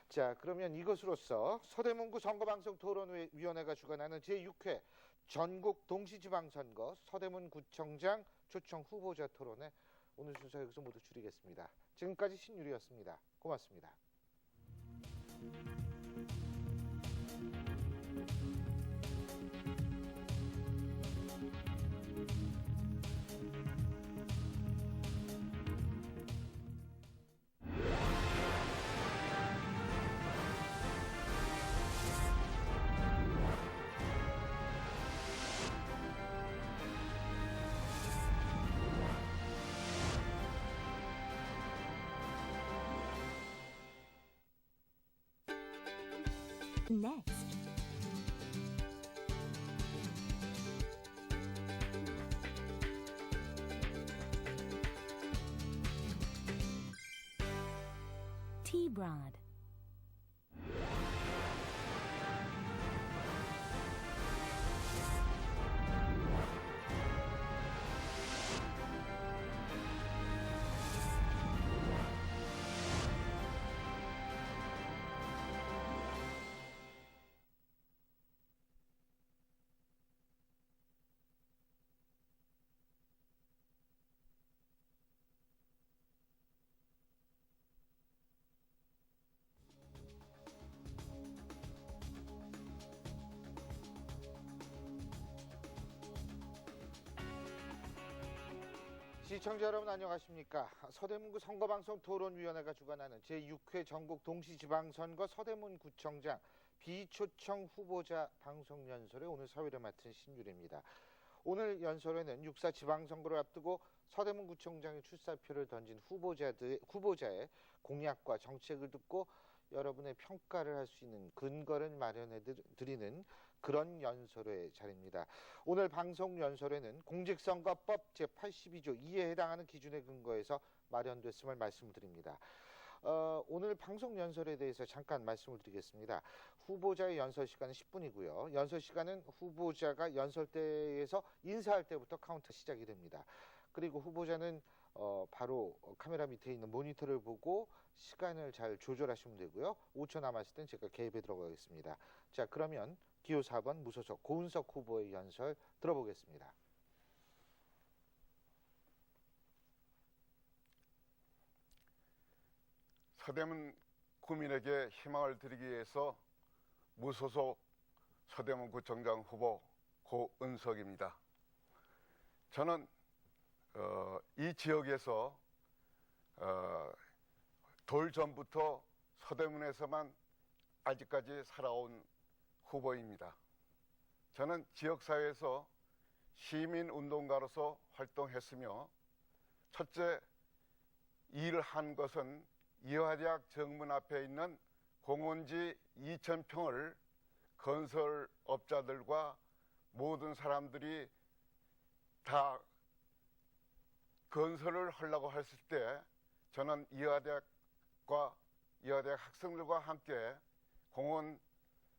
Speaker 1: 자, 그러면 이것으로서 서대문구 선거방송 토론위원회가 주관하는 제6회 전국 동시지방선거 서대문구청장 초청 후보자 토론회 오늘 순서 여기서 모두 줄이겠습니다. 지금까지 신유리였습니다. 고맙습니다.
Speaker 5: Next. T-Broad.
Speaker 1: 시청자 여러분 안녕하십니까. 서대문구 선거방송 토론위원회가 주관하는 제6회 전국 동시지방선거 서대문구청장 비초청 후보자 방송연설의 오늘 사회를 맡은 신유리입니다. 오늘 연설에는 6.4 지방선거를 앞두고 서대문구청장의 출사표를 던진 후보자의 공약과 정책을 듣고 여러분의 평가를 할 수 있는 근거를 마련해 드리는 그런 연설의 자리입니다. 오늘 방송 연설에는 공직선거법 제82조 2에 해당하는 기준에 근거해서 마련됐음을 말씀드립니다. 오늘 방송 연설에 대해서 잠깐 말씀을 드리겠습니다. 후보자의 연설 시간은 10분이고요. 연설 시간은 후보자가 연설대에서 인사할 때부터 카운트 시작이 됩니다. 그리고 후보자는 바로 카메라 밑에 있는 모니터를 보고 시간을 잘 조절하시면 되고요. 5초 남았을 땐 제가 개입해 들어가겠습니다. 자, 그러면 기호 4번 무소속 고은석 후보의 연설 들어보겠습니다.
Speaker 6: 서대문 구민에게 희망을 드리기 위해서 무소속 서대문구청장 후보 고은석입니다. 저는 이 지역에서 돌 전부터 서대문에서만 아직까지 살아온 후보입니다. 저는 지역사회에서 시민운동가로서 활동했으며 첫째 일을 한 것은 이화대학 정문 앞에 있는 공원지 2,000평을 건설업자들과 모든 사람들이 다 건설을 하려고 했을 때 저는 이화대학 학생들과 함께 공원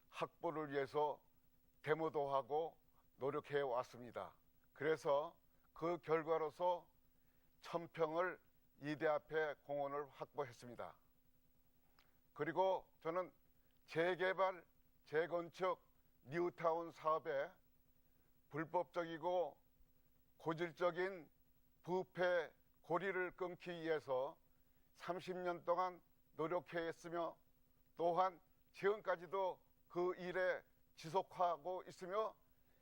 Speaker 6: 확보를 위해서 데모도 하고 노력해 왔습니다. 그래서 그 결과로서 1,000평을 이대 앞에 공원을 확보했습니다. 그리고 저는 재개발, 재건축, 뉴타운 사업에 불법적이고 고질적인 부패 고리를 끊기 위해서 30년 동안 노력했으며 또한 지금까지도 그 일에 지속하고 있으며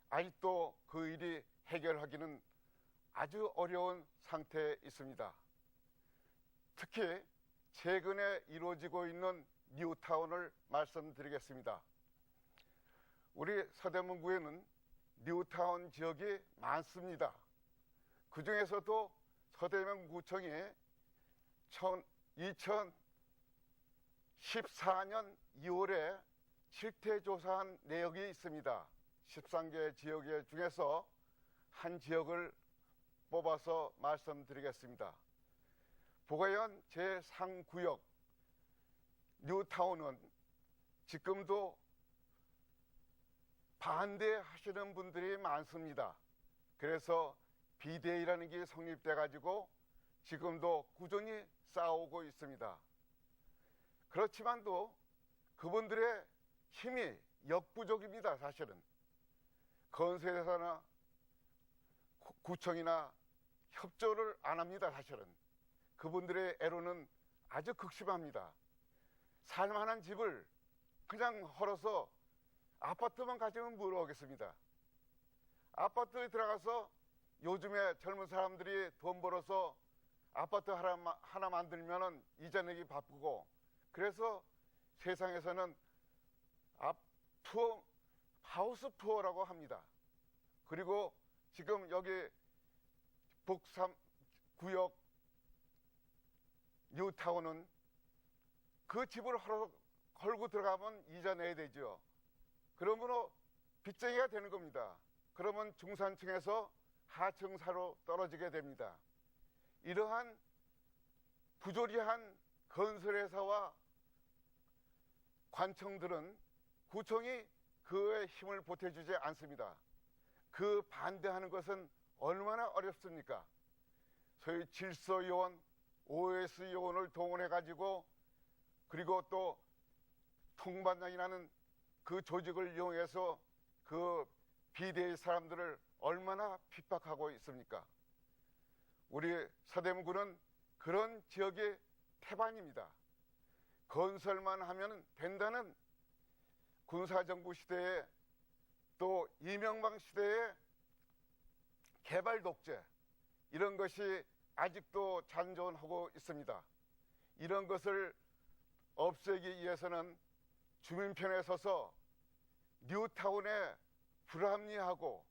Speaker 6: 아직도 그 일이 해결하기는 아주 어려운 상태에 있습니다. 특히 최근에 이루어지고 있는 뉴타운을 말씀드리겠습니다. 우리 서대문구에는 뉴타운 지역이 많습니다. 그 중에서도 서대문구청이 2014년 2월에 실태조사한 내역이 있습니다. 13개 지역 중에서 한 지역을 뽑아서 말씀드리겠습니다. 보가연 제3구역 뉴타운은 지금도 반대하시는 분들이 많습니다. 그래서 비대위라는 게 성립돼 가지고 지금도 꾸준히 싸우고 있습니다. 그렇지만도 그분들의 힘이 역부족입니다. 사실은 건설회사나 구청이나 협조를 안 합니다. 사실은 그분들의 애로는 아주 극심합니다. 살만한 집을 그냥 헐어서 아파트만 가지면 뭘 하겠습니다. 아파트에 들어가서 요즘에 젊은 사람들이 돈 벌어서 아파트 하나 만들면은 이자 내기 바쁘고, 그래서 세상에서는 하우스 푸어라고 합니다. 그리고 지금 여기 북3구역 뉴타운은 그 집을 헐고 들어가면 이자 내야 되죠. 그러므로 빚쟁이가 되는 겁니다. 그러면 중산층에서 하층사로 떨어지게 됩니다. 이러한 부조리한 건설회사와 관청들은 구청이 그에 힘을 보태주지 않습니다. 그 반대하는 것은 얼마나 어렵습니까? 소위 질서요원, OS 요원을 동원해가지고 그리고 또 통반장이라는 그 조직을 이용해서 그 비대위 사람들을 얼마나 핍박하고 있습니까? 우리 서대문구는 그런 지역의 태반입니다. 건설만 하면 된다는 군사정부 시대에 또 이명박 시대의 개발 독재, 이런 것이 아직도 잔존하고 있습니다. 이런 것을 없애기 위해서는 주민편에 서서 뉴타운의 불합리하고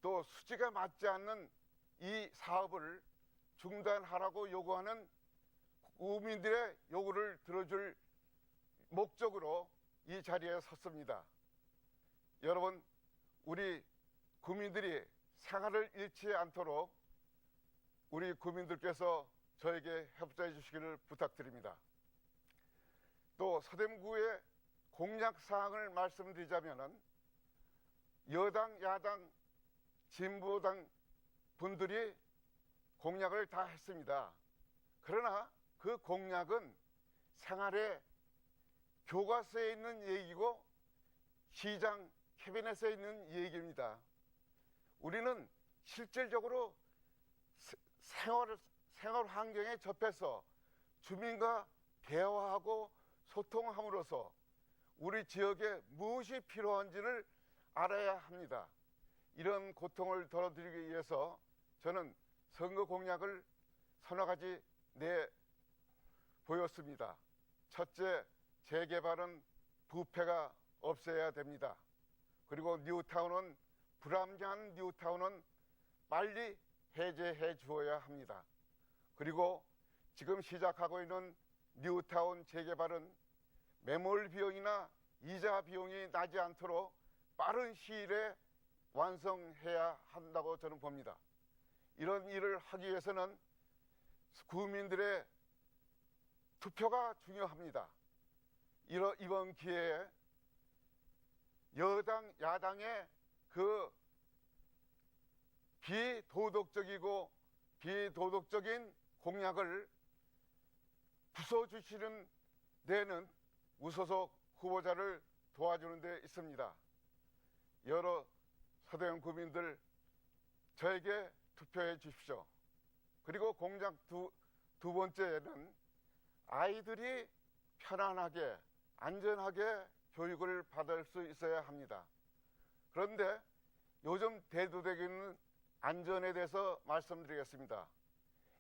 Speaker 6: 또 수지가 맞지 않는 이 사업을 중단하라고 요구하는 국민들의 요구를 들어줄 목적으로 이 자리에 섰습니다. 여러분, 우리 국민들이 생활을 잃지 않도록 우리 국민들께서 저에게 협조해 주시기를 부탁드립니다. 또 서대문구의 공약 사항을 말씀드리자면은 여당, 야당, 진보당 분들이 공약을 다 했습니다. 그러나 그 공약은 생활의 교과서에 있는 얘기고 시장 캐비넷에 있는 얘기입니다. 우리는 실질적으로 생활 환경에 접해서 주민과 대화하고 소통함으로써 우리 지역에 무엇이 필요한지를 알아야 합니다. 이런 고통을 덜어드리기 위해서 저는 선거 공약을 서너 가지 내보였습니다. 첫째, 재개발은 부패가 없어야 됩니다. 그리고 뉴타운은 불합리한 뉴타운은 빨리 해제해 주어야 합니다. 그리고 지금 시작하고 있는 뉴타운 재개발은 매몰 비용이나 이자 비용이 나지 않도록 빠른 시일에 완성해야 한다고 저는 봅니다. 이런 일을 하기 위해서는 국민들의 투표가 중요합니다. 이번 기회에 여당, 야당의 그 비도덕적이고 비도덕적인 공약을 부숴주시는 데는 무소속 후보자를 도와주는 데 있습니다. 여러 서대문 구민들 저에게 투표해 주십시오. 그리고 공약 두 번째는 아이들이 편안하게 안전하게 교육을 받을 수 있어야 합니다. 그런데 요즘 대두되기는 안전에 대해서 말씀드리겠습니다.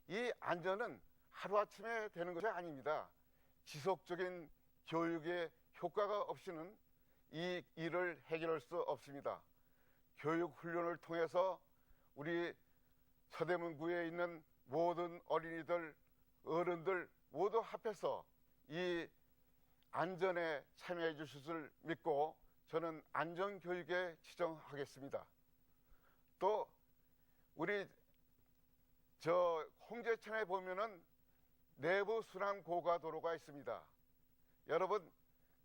Speaker 6: 이 안전은 하루아침에 되는 것이 아닙니다. 지속적인 교육의 효과가 없이는 이 일을 해결할 수 없습니다. 교육 훈련을 통해서 우리 서대문구에 있는 모든 어린이들, 어른들 모두 합해서 이 안전에 참여해 주실 줄 믿고 저는 안전교육에 치정하겠습니다. 또 우리 저 홍제천에 보면은 내부 순환 고가도로가 있습니다. 여러분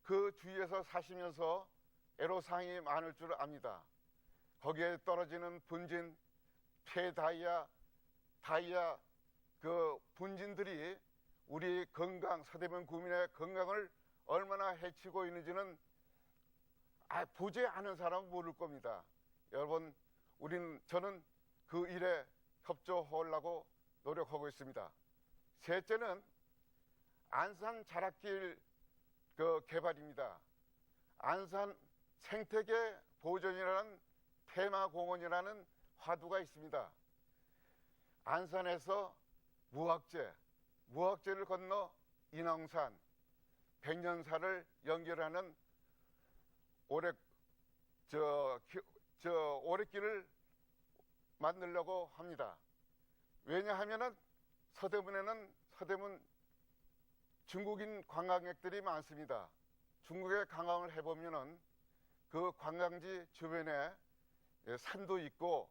Speaker 6: 그 주위에서 사시면서 애로사항이 많을 줄 압니다. 거기에 떨어지는 분진, 폐다이아, 다이아 그 분진들이 우리 건강, 서대문 구민의 건강을 얼마나 해치고 있는지는 보지 않은 사람은 모를 겁니다. 여러분, 저는 그 일에 협조하려고 노력하고 있습니다. 셋째는 안산 자락길 그 개발입니다. 안산 생태계 보존이라는 테마공원이라는 화두가 있습니다. 안산에서 무학재를 건너 인왕산, 백년사를 연결하는 오랫길을 만들려고 합니다. 왜냐하면은 서대문 중국인 관광객들이 많습니다. 중국에 관광을 해보면은 그 관광지 주변에 산도 있고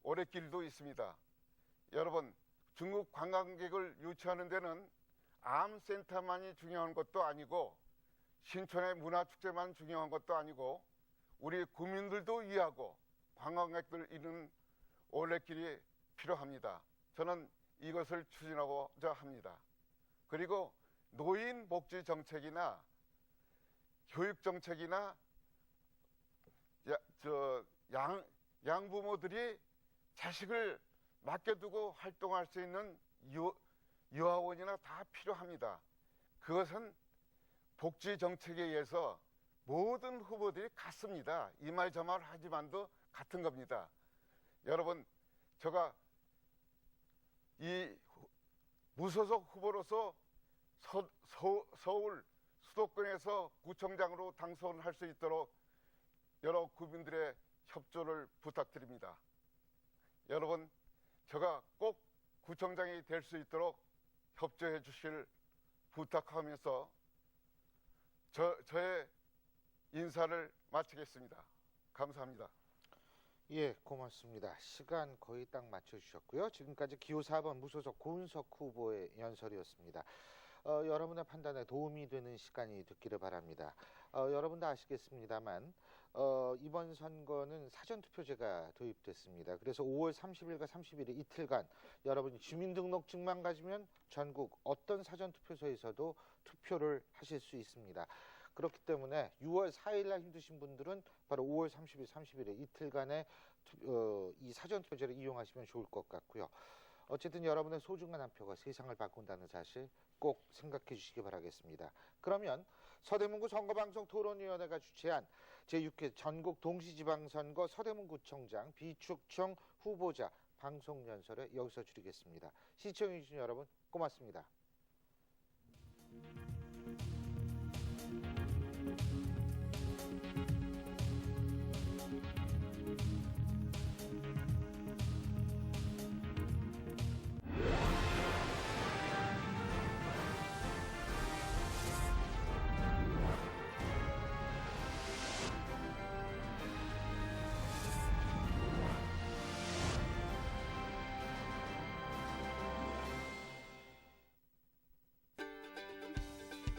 Speaker 6: 오랫길도 있습니다. 여러분, 중국 관광객을 유치하는 데는 암센터만이 중요한 것도 아니고 신촌의 문화축제만 중요한 것도 아니고 우리 국민들도 위하고 관광객들 있는 오랫길이 필요합니다. 저는 이것을 추진하고자 합니다. 그리고 노인 복지 정책이나 교육 정책이나 양부모들이 자식을 맡겨두고 활동할 수 있는 유아원이나 다 필요합니다. 그것은 복지 정책에 의해서 모든 후보들이 같습니다. 이 말 저 말 하지만도 같은 겁니다. 여러분, 제가 이 무소속 후보로서 서울 수도권에서 구청장으로 당선할 수 있도록 여러 국민들의 협조를 부탁드립니다. 여러분, 제가 꼭 구청장이 될 수 있도록 협조해 주실 부탁하면서 저의 인사를 마치겠습니다. 감사합니다.
Speaker 1: 예, 고맙습니다. 시간 거의 딱 맞춰주셨고요. 지금까지 기호 4번 무소속 고은석 후보의 연설이었습니다. 여러분의 판단에 도움이 되는 시간이 됐기를 바랍니다. 여러분도 아시겠습니다만 이번 선거는 사전투표제가 도입됐습니다. 그래서 5월 30일과 31일 이틀간 여러분이 주민등록증만 가지면 전국 어떤 사전투표소에서도 투표를 하실 수 있습니다. 그렇기 때문에 6월 4일날 힘드신 분들은 바로 5월 30일, 31일 이틀간의 이 사전투표제를 이용하시면 좋을 것 같고요. 어쨌든 여러분의 소중한 한 표가 세상을 바꾼다는 사실 꼭 생각해 주시기 바라겠습니다. 그러면 서대문구 선거방송 토론위원회가 주최한 제6회 전국 동시지방선거 서대문구청장 비축청 후보자 방송 연설을 여기서 줄이겠습니다. 시청해주신 여러분 고맙습니다.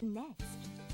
Speaker 5: Next.